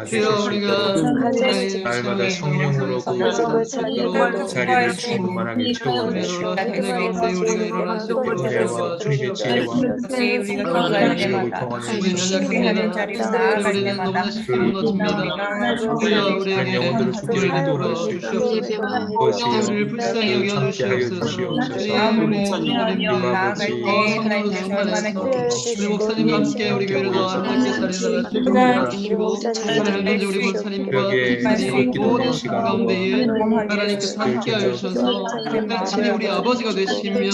주여 우리가 날마다 성령으로 자리를 충만하게 채워주시고 우리가 일어나시고 은혜와 주님의 지혜와 능력을 통하는 우리는 너무나 쉽게 무너집니다. 주여 우리에게 영혼들을 죽기를 돌아 주시옵소서. 우리를 불쌍히 여겨 주시옵소서. 주님의 주님입니다. 성령으로 충만해서 우리 목사님과 함께 우리 교회를 더 아름답게 살려나갈 수 있도록 도와주시고 하나님 우리 목사님과 모든 삶 가운데에 하나님께서 함께하여 주셔서 친히 우리 아버지가 되시며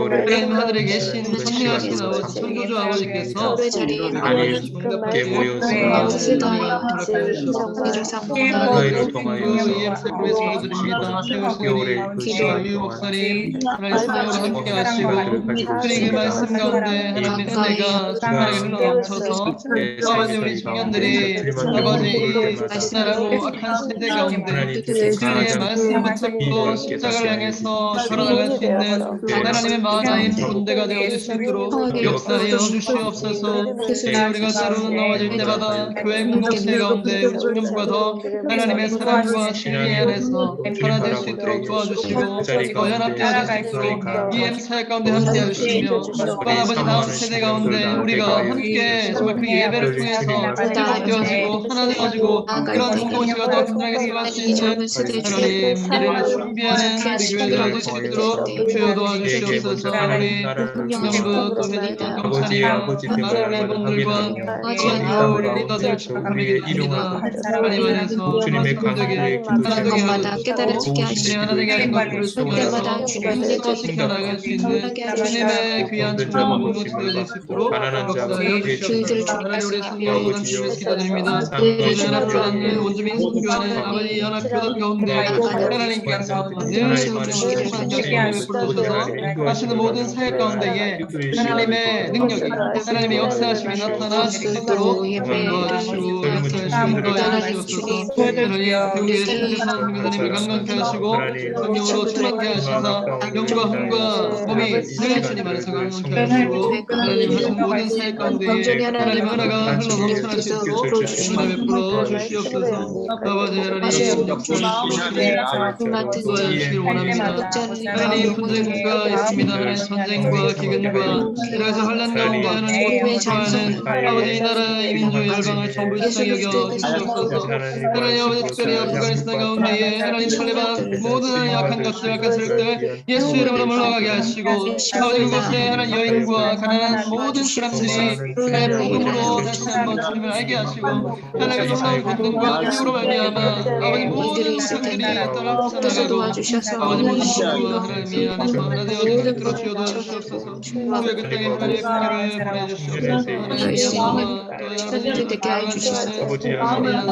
하나님 하늘에 계신 선량하신 아버지 창조주 아버지께서 함께 모여서 하나님을 통하여 EM사역에서 기도드립니다. 세우시니 유 목사님 하나님 사랑으로 함께 하시고 그리고 그 말씀 가운데 하나님의 은혜가 충만하게 흘러넘쳐서 아버지 우리 청년들이 아버지 나라고 악한 세대 가운데 주님의 말씀 붙잡고 십자가를 향해서 걸어나갈 수 있는 하나님의 마다인 군대가 되어줄 수 있도록 역사하여 주시옵소서. 우리가 때로는 넘어질 때마다 교회 공동체 가운데 우리 청년부가 더 하나님의 사랑과 진리 안에서 하나 될 수 있도록 도와주시고 더 연합되어 될 수 있도록 EM 사역 가운데 함께 해주시며 또한 아버지 다음 세대 가운데 우리가 함께 정말 그 예배를 통해서 회복되어지고 하나 되어지고 그런 공동체가 더 든든하게 살아갈 수 있는 하나님 미래를 준비하는 우리 교회가 될 수 있도록 주여 도와주시옵소서. 하나님 청년부 또 회장 경찰이와 많은 분들과 또 우리 리더들 축복합니다. 하나님 안에서 주님의 가슴에 하나되게 것마다 깨달아지게 하시고 하나되게 하신 것들을 때마다 통해서 주님의 지켜나갈 수 있는 주님의 귀한 청년 공동체 되어질 수 있도록 역사하여 주시옵소서. 하나님 우리 성령 하나님께서 기도드립니다. 모든 연합교단들 원주민 선교하는 아버지 연합교단 가운데 하나님께서 늘 성령으로 성경을 베풀어주셔서 하시는 모든 사역 가운데에 하나님의 능력이 하나님의 역사하심이 나타날 수 있도록 도와주시고 역사하시고 인도하여 주시옵소서. 하나님 교회의 신주선 선교사님을 강건케 하시고 성령으로 충만케 하시사 영과 힘과 몸이 늘 주님 안에서 강건케 하시고 하나님 하신 모든 사역 가운데 하나님의 은혜가 흘러 넘쳐날 수 있도록 은혜 베풀어 주시옵소서. 아버지 하나님 역사해 주시길 원합니다. 하나님 분쟁과 있습니다. 하나님 전쟁과 기근과 이래서 환란 가운데 하나님 고통하는 아버지 이 나라 이 민족의 열방을 전부 일상 여겨 주시옵소서. 하나님 아버지 특별히 아프가니스탄 가운데에 하나님 탈레반 모든 약한 것들 약한 세력들 예수 이름으로 물러가게 하시고 아버지 그곳에 하나님 여인과 가난한 모든 사람들이 주의 복음으로 다시 한번 주님을 알게 하시고 하나님의 놀라운 권능과 힘으로 말미암아 아버지 모든 성들이 떠나가고 아버지 모든 것과 하나님이 안에서 하나 되어질 수 있도록 주여 도와주시옵소서. 주의 그 땅에 하나님의 국기를 보내주시옵소서. 하나님께서 주님들 되게 해 주시옵소서.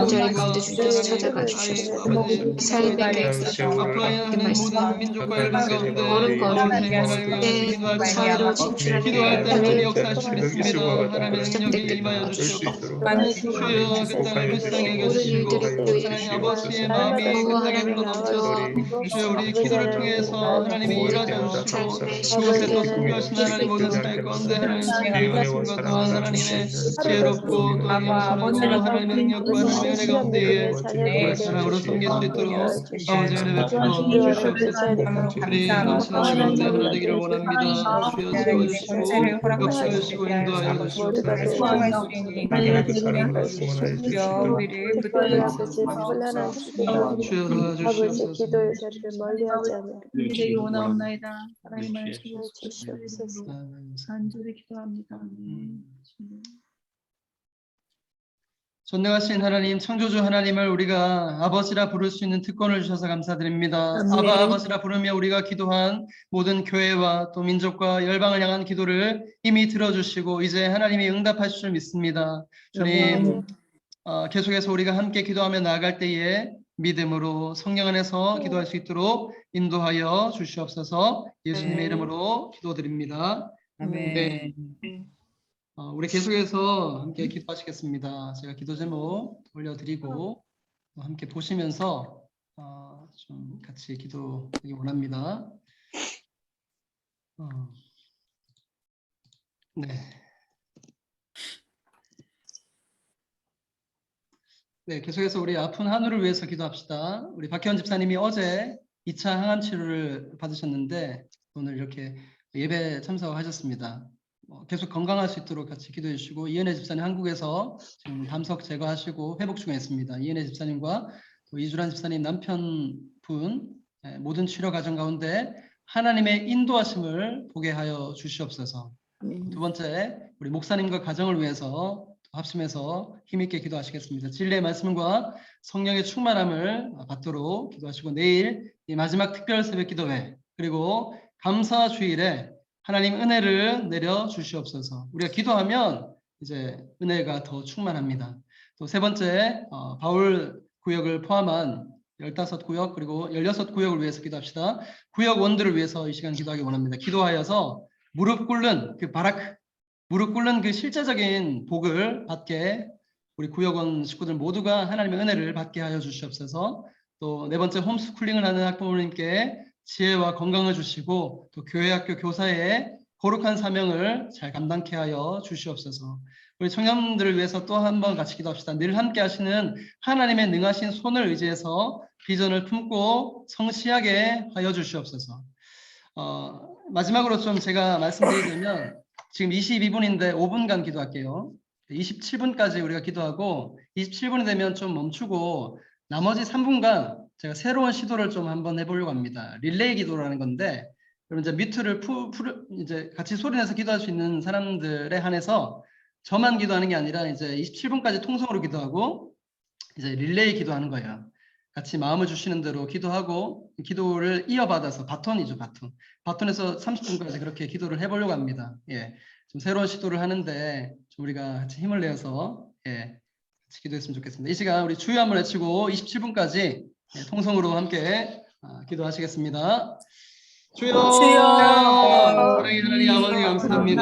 자리 가운데 주께서 찾아가 주시옵소서. 삶의 아프가니스탄 모든 민족과 열방 가운데 걸음걸음 사회로 진출할 기도할 때 때 하나님 역사하실 믿습니다. 하나님의 능력이 임하여 주시옵소서. 주여 그 땅을 불쌍히 여겨주시고 하나님 아버지의 마음이 그 땅에 흘러넘쳐서 주여 우리 기도를 통해서 하나님이 일하여 주시고 그곳에 또 선교하신 하나님 모든 사역 가운데 하나님 주님의 말씀과 또한 하나님의 지혜롭고 또 겸손하고 하나님의 능력과 하나님의 은혜 가운데에 사랑으로 섬길 수 있도록 아버지 은혜 베풀어 주시옵소서. 우리 넘치는 가운데 하나 되기를 원합니다. 주여 세워주시고 역사하시고 인도하여 주시옵소서. 주여 도와주시옵소서. 기도의 자리를 멀리하지 않으려 되기 원하옵나이다. 하나님 말씀 주시옵소서. 간절히 기도합니다. 존귀하신 하나님, 창조주 하나님을 우리가 아버지라 부를 수 있는 특권을 주셔서 감사드립니다. 아바 아버지라 부르며 우리가 기도한 모든 교회와 또 민족과 열방을 향한 기도를 이미 들어주시고 이제 하나님이 응답하실 줄 믿습니다. 주님, 계속해서 우리가 함께 기도하며 나아갈 때에 믿음으로 성령 안에서 기도할 수 있도록 인도하여 주시옵소서. 예수님의 이름으로 기도드립니다. 네. 우리 계속해서 함께 기도하시겠습니다. 제가 기도 제목 올려드리고 함께 보시면서 좀 같이 기도하기 원합니다. 네. 네, 계속해서 우리 아픈 한우를 위해서 기도합시다. 우리 박혜원 집사님이 어제 2차 항암 치료를 받으셨는데 오늘 이렇게 예배 참석하셨습니다. 계속 건강할 수 있도록 같이 기도해 주시고 이은혜 집사님 한국에서 지금 담석 제거하시고 회복 중에 있습니다. 이은혜 집사님과 또 이주란 집사님 남편분 모든 치료 과정 가운데 하나님의 인도하심을 보게 하여 주시옵소서. 두 번째 우리 목사님과 가정을 위해서 합심해서 힘있게 기도하시겠습니다. 진리의 말씀과 성령의 충만함을 받도록 기도하시고 내일 이 마지막 특별 새벽 기도회 그리고 감사 주일에 하나님 은혜를 내려 주시옵소서. 우리가 기도하면 이제 은혜가 더 충만합니다. 또 세 번째 바울 구역을 포함한 15구역 그리고 16구역을 위해서 기도합시다. 구역 원들을 위해서 이 시간 기도하기 원합니다. 기도하여서 무릎 꿇는 그 바라크, 무릎 꿇는 그 실제적인 복을 받게 우리 구역원 식구들 모두가 하나님의 은혜를 받게 하여 주시옵소서. 또 네 번째 홈스쿨링을 하는 학부모님께 지혜와 건강을 주시고 또 교회 학교 교사의 거룩한 사명을 잘 감당케 하여 주시옵소서. 우리 청년들을 위해서 또 한 번 같이 기도합시다. 늘 함께 하시는 하나님의 능하신 손을 의지해서 비전을 품고 성실하게 하여 주시옵소서. 마지막으로 좀 제가 말씀드리자면 지금 22분인데 5분간 기도할게요. 27분까지 우리가 기도하고 27분이 되면 좀 멈추고 나머지 3분간 제가 새로운 시도를 좀 한번 해보려고 합니다. 릴레이 기도라는 건데 그럼 이제 뮤트를 이제 같이 소리내서 기도할 수 있는 사람들에 한해서 저만 기도하는 게 아니라 이제 27분까지 통성으로 기도하고 이제 릴레이 기도하는 거예요. 같이 마음을 주시는 대로 기도하고 기도를 이어받아서 바톤이죠, 바톤. 바톤에서 30분까지 그렇게 기도를 해보려고 합니다. 예, 좀 새로운 시도를 하는데 좀 우리가 같이 힘을 내어서 예, 같이 기도했으면 좋겠습니다. 이 시간 우리 주여 한번 외치고 27분까지 예, 통성으로 함께 기도하시겠습니다. 주여, 사랑의 하나님 아버지 감사합니다.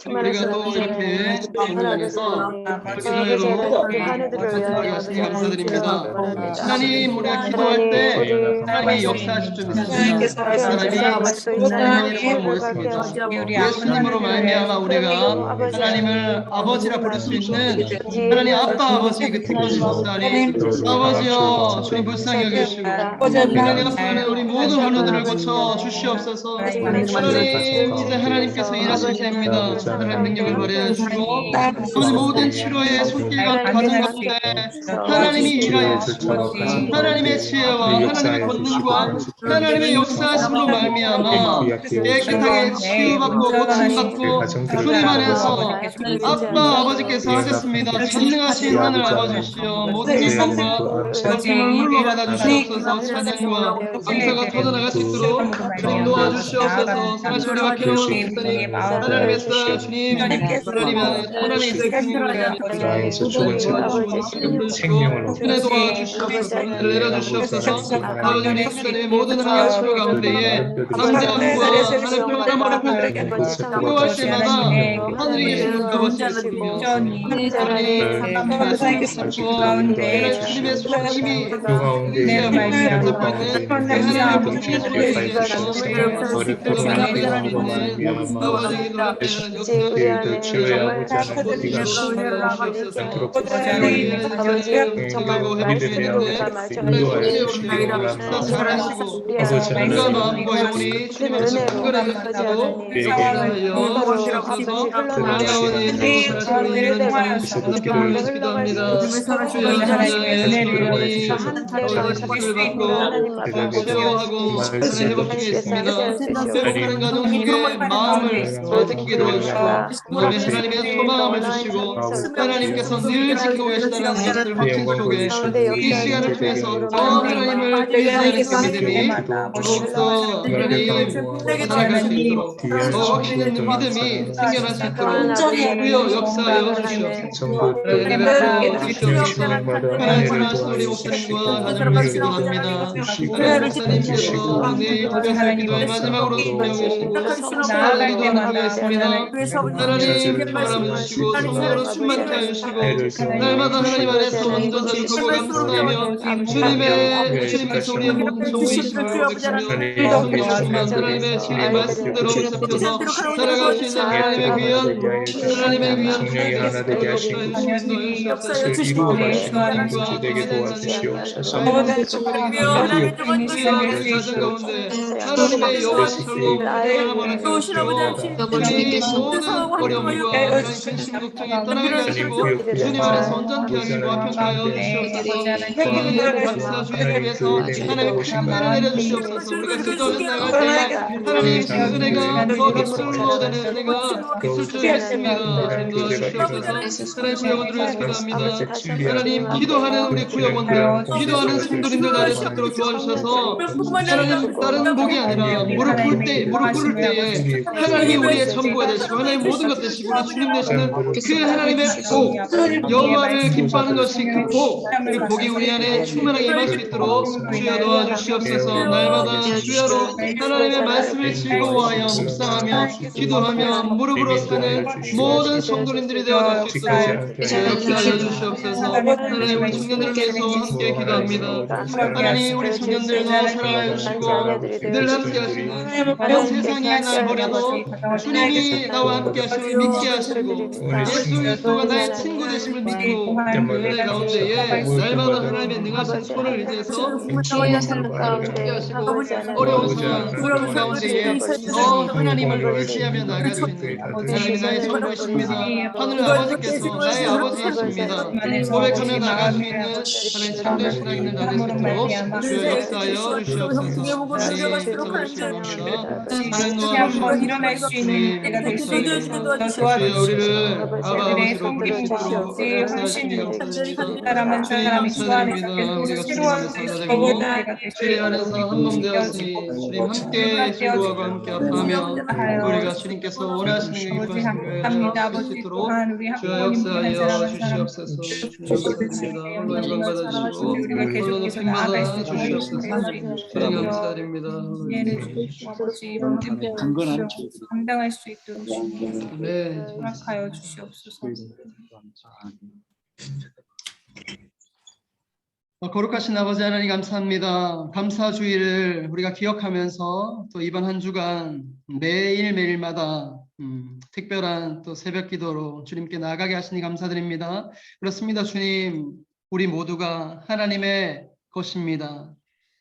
우리가 또 이렇게 인간에서 기도회로 하시니 감사드립니다. 하나님 우리가 기도할 때 하나님이 역사하실 줄 믿습니다. 하나님이 모였습니다. 예수님으로 말미암아 우리가 하나님을 아버지라 부를 수 있는 하나님 아빠 아버지 그 특권 주셨사니 아버지여 주님 불쌍히 여기시고 하나님 앞에 우리 모든 환우들을 고쳐 주시옵소서. 하나님 이제 하나님께서 일하실 때입니다. 하나님 능력을 발휘해 주시고 우리 모든 치료의 손길과 가정 가운데 하나님이 일하여 주시고 하나님의 지혜와 하나님의 권능과 하나님의 역사하심으로 말미암아 깨끗하게 치유받고 고침받고 주님 안에서 아빠 아버지께서 하셨습니다. 전능하신 하늘 아버지시여 모든 영광과 높임을 홀로 받아주시옵소서. 찬양과 감사가 터져나갈 수 있도록 주님 도와주시옵소서. 사실 우리가 기도하고 있으니 하나님의 뜻 주님 하나님의 나에서 죽은 자 생명을 얻고 은혜 도와주시옵소서. 은혜를 내려주시옵소서. 아버지 우리 주님의 모든 하나님 치료 가운데에 남자함과 하나님 평안함을 기도할 때마다 하늘에 계시는 아버지 하나님 주님의 손님이 가운데 머리 코로나로 말미암아 예수님을 치료하고자 하는 우리가 않도록 인도하여 주시기를 잘하시고 우리가 마음과 영혼이 주님 앞에서 큰거라도 기도합니다. 주여 하나님의 은혜를 받고 치료하고 회복 중에 있습니다. 회복하는 가정 속에 마음을 지키게 도와주시고 하나님의 소망을 주시고 하나님께서 늘 지키고 계시다는 것을 확신 속에 이 시간을 통해서 더 하나님을 의지하는 그 믿음이 더욱더 하나님 살아갈 수 있도록 더 확신 있는 믿음이 생겨날 수 있도록 주여 역사하여 주시옵소서. 하나님 우리 목사님과 가정을 기도합니다. 목사님께서 내일 특별 기도의 마지막으로 준비하고 계시고 하나님 기도하는 중에 있습니다. 하나님 바람 주시고 성령으로 충만케 하시고 날마다 하나님 안에서 먼저 자극하고 감사하며 주님께서 우리의 모든 종이심을 고백하며 성령 충만 하나님의 진리 말씀대로 붙잡혀서 살아갈 수 있는 하나님의 귀한 성령이 하나 되게 하시고 이루어 가시는 주되게 도와주시옵소서. 하나님의 가정 가운데 하나님의 영화처럼 모든 어려움과 근심 걱정이 떠나게 하시고 주님 안에서 온전케 하시고 화평케 하여 주시옵소서. 감사 주의를 위해서 하나님의 큰 은혜를 내려주시옵소서. 우리가 기도하며 나갈 때 하나님의 그 은혜가 더 깃술로 되는 은혜가 있을 줄 믿습니다. 주님 도와주시옵소서. 하나님 구역원들을 위해서 기도합니다. 하나님 하나님 기도하는 우리 구역원들, 기도하는 성도님들 나를 수 있도록 도와주셔서 하나님 다른 복이 아니라 무릎 꿇을 때에 하나님이 우리의 전부가 되시고 하나님 모든 것 되시고 우리 주님 되시는 그 하나님의 복, 여호와를 기뻐하는 것이 그 복이 우리 안에 충만하게 임할 수 있도록 주여 도와주시옵소서. 날마다 주여로 하나님의 말씀을 즐거워하여 묵상하며 기도하며 무릎으로 사는 모든 성도님들이 되어줄 수 있도록 주여 역사하여 주시옵소서. 하나님 우리 청년들을 위해서 함께 기도합니다. 하나님 우리 청년들도 사랑하여 주시고 늘 함께 하시는 다른 세상이 날 버려도 주님이 나와 함께 하심을 믿게 하시고 예수 그리스도가 나의 친구 되심을 믿고 은혜 가운데에 날마다 하나님의 능하신 손을 의지해서 함께 하시고 어려운 상황 고통 가운데에 더 하나님을 의지하며 나아갈 수 있는 하나님이 나의 전부이십니다. 하늘 아버지께서 나의 아버지이십니다. 고백하며 나아갈 수 있는 하나님 참된 신앙 있는 나될 수 있도록 주여 역사하여 주시옵소서. 한번 일어날 수 있는 때가 될 수 있도록 주여 우리를 아바 아버지로 부를 수 있도록 역사하시옵소서. 사람은 사람이 주 안에서 우리가 계속 주님 새로운 안에서 것을 되고 때가 될 수 주님 있도록 안에서 한 몸 되었으니 주님 함께 수고하고 함께 아파하며 우리가 주님께서 원하시는 기뻐하시는 것을 할수 있도록 주여 역사하여 주시옵소서. 주님 감사드립니다. 홀로 영광 받아주시고 홀로 높임 받아 주시옵소서. 주님 감사드립니다. 감당할 수 있도록 주님 네. 허락하여 주시옵소서. 거룩하신 아버지 하나님 감사합니다. 감사주의를 우리가 기억하면서 또 이번 한 주간 매일매일마다 특별한 또 새벽 기도로 주님께 나아가게 하시니 감사드립니다. 그렇습니다. 주님, 우리 모두가 하나님의 것입니다.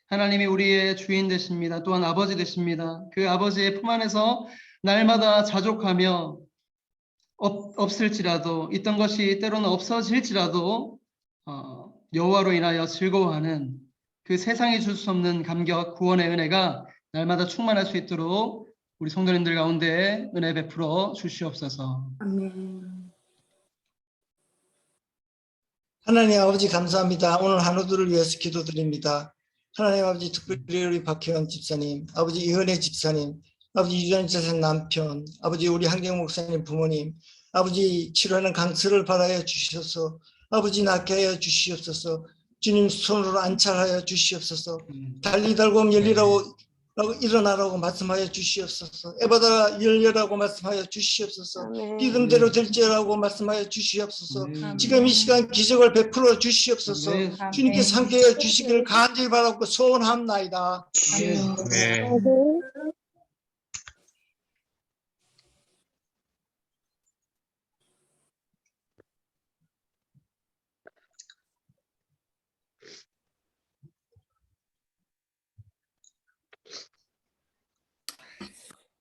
하나님이 우리의 주인 되십니다. 또한 아버지 되십니다. 그 아버지의 품 안에서 날마다 자족하며 없을지라도 있던 것이 때로는 없어질지라도 여호와로 인하여 즐거워하는 그 세상이 줄 수 없는 감격, 구원의 은혜가 날마다 충만할 수 있도록 우리 성도님들 가운데 은혜 베풀어 주시옵소서. 아멘. 하나님 아버지 감사합니다. 오늘 한우들을 위해서 기도드립니다. 하나님 아버지 특별히 우리 박혜원 집사님, 아버지 이은혜 집사님, 아버지 유전 집사님 남편, 아버지 우리 한경 목사님 부모님, 아버지 치료하는 강철을 받아야 주시옵소서. 아버지 낫게 하여 주시옵소서. 주님 손으로 안찰하여 주시옵소서. 달리달고 열리라고 일어나라고 말씀하여 주시옵소서. 에바다 열려라고 말씀하여 주시옵소서. 믿음대로 될지라고 말씀하여 주시옵소서. 지금 이 시간 기적을 베풀어 주시옵소서. 주님께서 함께해 주시기를 간절히 바라고 소원합나이다. 네.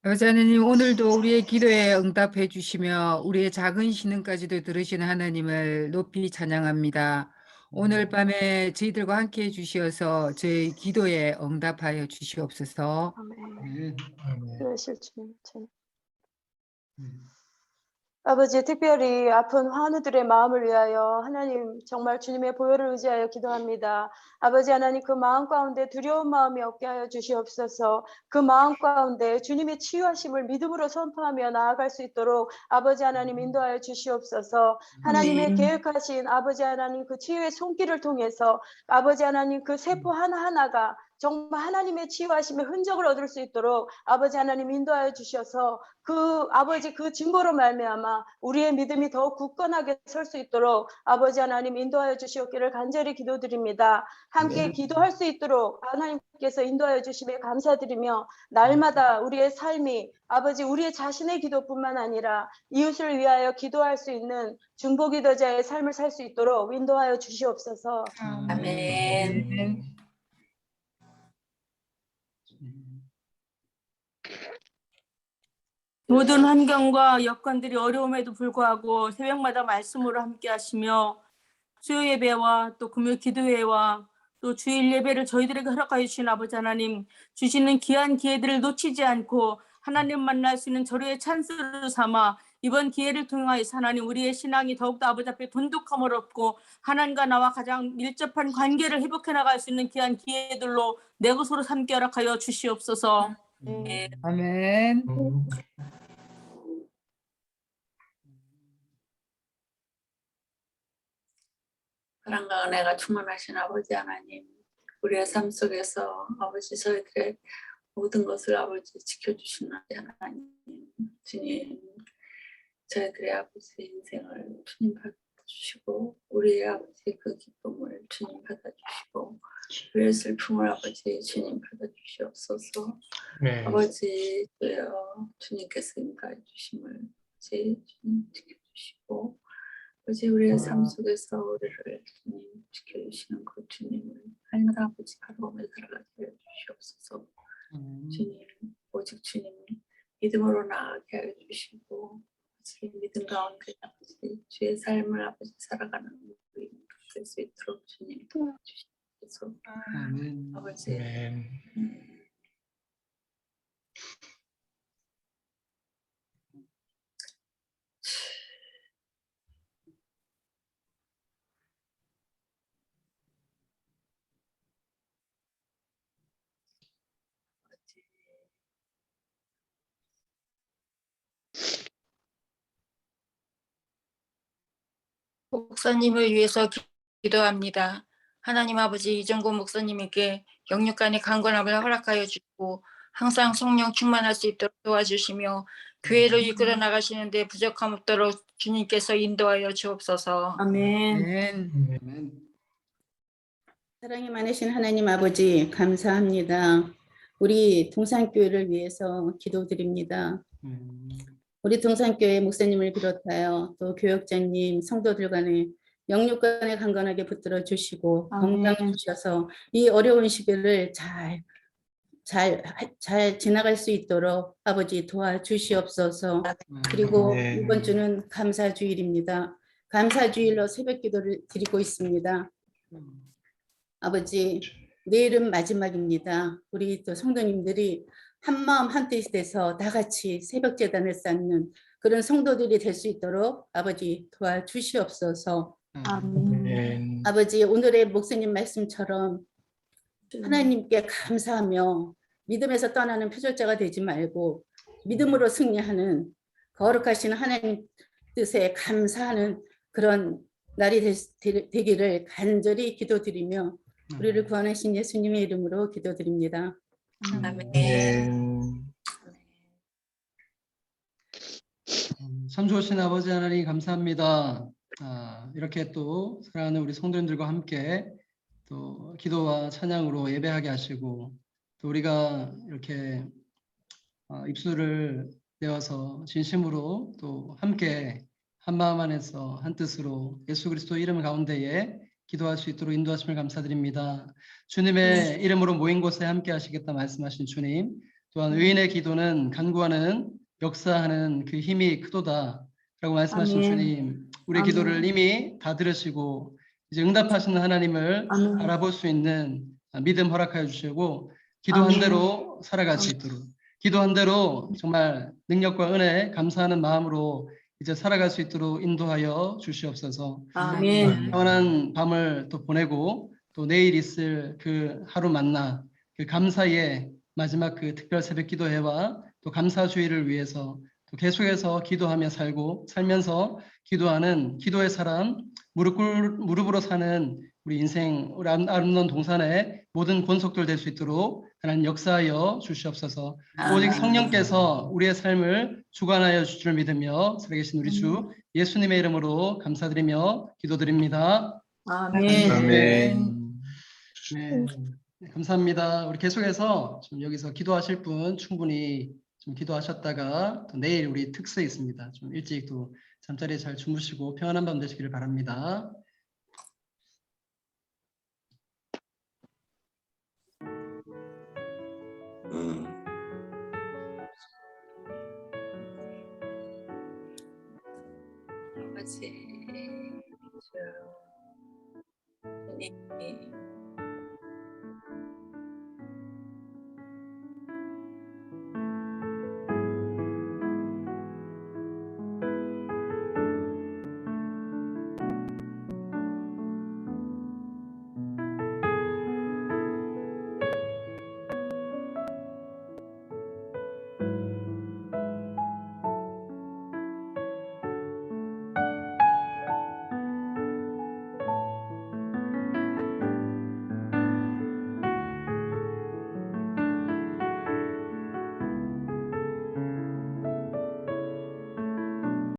아버지 하나님, 오늘도 우리의 기도에 응답해 주시며 우리의 작은 신음까지도 들으시는 하나님을 높이 찬양합니다. 오늘 밤에 저희들과 함께 해 주시어서 저희 기도에 응답하여 주시옵소서. 아멘. 그러실 주님. 아버지, 특별히 아픈 환우들의 마음을 위하여 하나님 정말 주님의 보혈을 의지하여 기도합니다. 아버지 하나님, 그 마음 가운데 두려운 마음이 없게 하여 주시옵소서. 그 마음 가운데 주님의 치유하심을 믿음으로 선포하며 나아갈 수 있도록 아버지 하나님 인도하여 주시옵소서. 하나님의 계획하신 아버지 하나님 그 치유의 손길을 통해서 아버지 하나님 그 세포 하나하나가 정말 하나님의 치유하심의 흔적을 얻을 수 있도록 아버지 하나님 인도하여 주셔서 그 아버지 그 증거로 말미암아 우리의 믿음이 더욱 굳건하게 설 수 있도록 아버지 하나님 인도하여 주시옵기를 간절히 기도드립니다. 함께 기도할 수 있도록 하나님께서 인도하여 주심에 감사드리며 날마다 우리의 삶이 아버지 우리의 자신의 기도뿐만 아니라 이웃을 위하여 기도할 수 있는 중보기도자의 삶을 살 수 있도록 인도하여 주시옵소서. 아멘. 모든 환경과 여건들이 어려움에도 불구하고 새벽마다 말씀으로 함께 하시며 수요 예배와 또 금요 기도회와 또 주일 예배를 저희들에게 허락하여 주신 아버지 하나님, 주시는 귀한 기회들을 놓치지 않고 하나님 만날 수 있는 절호의 찬스로 삼아 이번 기회를 통하여서 하나님 우리의 신앙이 더욱더 아버지 앞에 돈독함을 얻고 하나님과 나와 가장 밀접한 관계를 회복해 나갈 수 있는 귀한 기회들로 내 것으로 삼게 허락하여 주시옵소서. 아멘. 사랑과 은혜가 충만하신 아버지 하나님, 우리의 삶 속에서 아버지 저희들의 모든 것을 아버지 지켜주시는 하나님, 주님, 저희들의 아버지 인생을 주님 받아주시고 우리의 아버지 그 기쁨을 주님 받아주시고 우리의 슬픔을 아버지 주님 받아주시옵소서. 네. 아버지 주여 주님께서 인도해 주심을 아버지 주님 지켜주시고 아버지 우리의 삶 속에서 우리를 주님 지켜주시는 그 주님을 날마다 아버지 바라보며 살아가게 해 주시옵소서. 주님 오직 주님 믿음으로 나아가게 해 주시고 아버지 믿음 가운데 아버지 주의 삶을 아버지 살아가는 우리 될 수 있도록 주님 도와주시옵소서. 아멘. 아버지 목사님을 위해서 기도합니다. 하나님 아버지 이정곤 목사님에게 영육간의 강건함을 허락하여 주시고 항상 성령 충만할 수 있도록 도와주시며 교회를 이끌어 나가시는데 부족함 없도록 주님께서 인도하여 주옵소서. 아멘. 아멘. 사랑이 많으신 하나님 아버지 감사합니다. 우리 동산교회를 위해서 기도드립니다. 우리 동산교회 목사님을 비롯하여 또 교역자님, 성도들 간에 영육 간에 강건하게 붙들어 주시고 건강 주셔서 이 어려운 시기를 잘 지나갈 수 있도록 아버지 도와주시옵소서. 그리고 이번 주는 감사주일입니다. 감사주일로 새벽 기도를 드리고 있습니다. 아버지 내일은 마지막입니다. 우리 또 성도님들이 한마음 한뜻이 돼서 다 같이 새벽 제단을 쌓는 그런 성도들이 될 수 있도록 아버지 도와주시옵소서. 아멘. 아버지 오늘의 목사님 말씀처럼 하나님께 감사하며 믿음에서 떠나는 표절자가 되지 말고 믿음으로 승리하는 거룩하신 하나님 뜻에 감사하는 그런 날이 되기를 간절히 기도드리며 우리를 구원하신 예수님의 이름으로 기도드립니다. 아멘. 참 좋으신 아버지 하나님 감사합니다. 이렇게 또 사랑하는 우리 성도님들과 함께 또 기도와 찬양으로 예배하게 하시고 또 우리가 이렇게 입술을 내어서 진심으로 또 함께 한 마음 안에서 한 뜻으로 예수 그리스도 이름 가운데에 기도할 수 있도록 인도하심을 감사드립니다. 주님의 이름으로 모인 곳에 함께 하시겠다 말씀하신 주님, 또한 의인의 기도는 간구하는 역사하는 그 힘이 크도다 라고 말씀하신 아멘. 주님, 우리 아멘. 기도를 이미 다 들으시고 이제 응답하시는 하나님을 아멘. 바라볼 수 있는 믿음 허락하여 주시고 기도한 아멘. 대로 살아갈 수 있도록, 기도한 대로 정말 능력과 은혜 감사하는 마음으로 이제 살아갈 수 있도록 인도하여 주시옵소서. 아멘. 평안한 밤을 또 보내고 또 내일 있을 그 하루 만나 그 감사의 마지막 그 특별 새벽 기도회와 또 감사주의를 위해서 또 계속해서 기도하며 살면서 기도하는 기도의 사람, 무릎으로 사는 우리 인생, 우리 아름다운 동산의 모든 권속들 될 수 있도록 하나님 역사하여 주시옵소서. 오직 성령께서 우리의 삶을 주관하여 주실 줄 믿으며 살아계신 우리 주 예수님의 이름으로 감사드리며 기도드립니다. 아멘. 아멘. 네, 감사합니다. 우리 계속해서 좀 여기서 기도하실 분 충분히 좀 기도하셨다가 또 내일 우리 특세 있습니다. 좀 일찍 또 잠자리에 잘 주무시고 평안한 밤 되시기를 바랍니다. 아버지 주님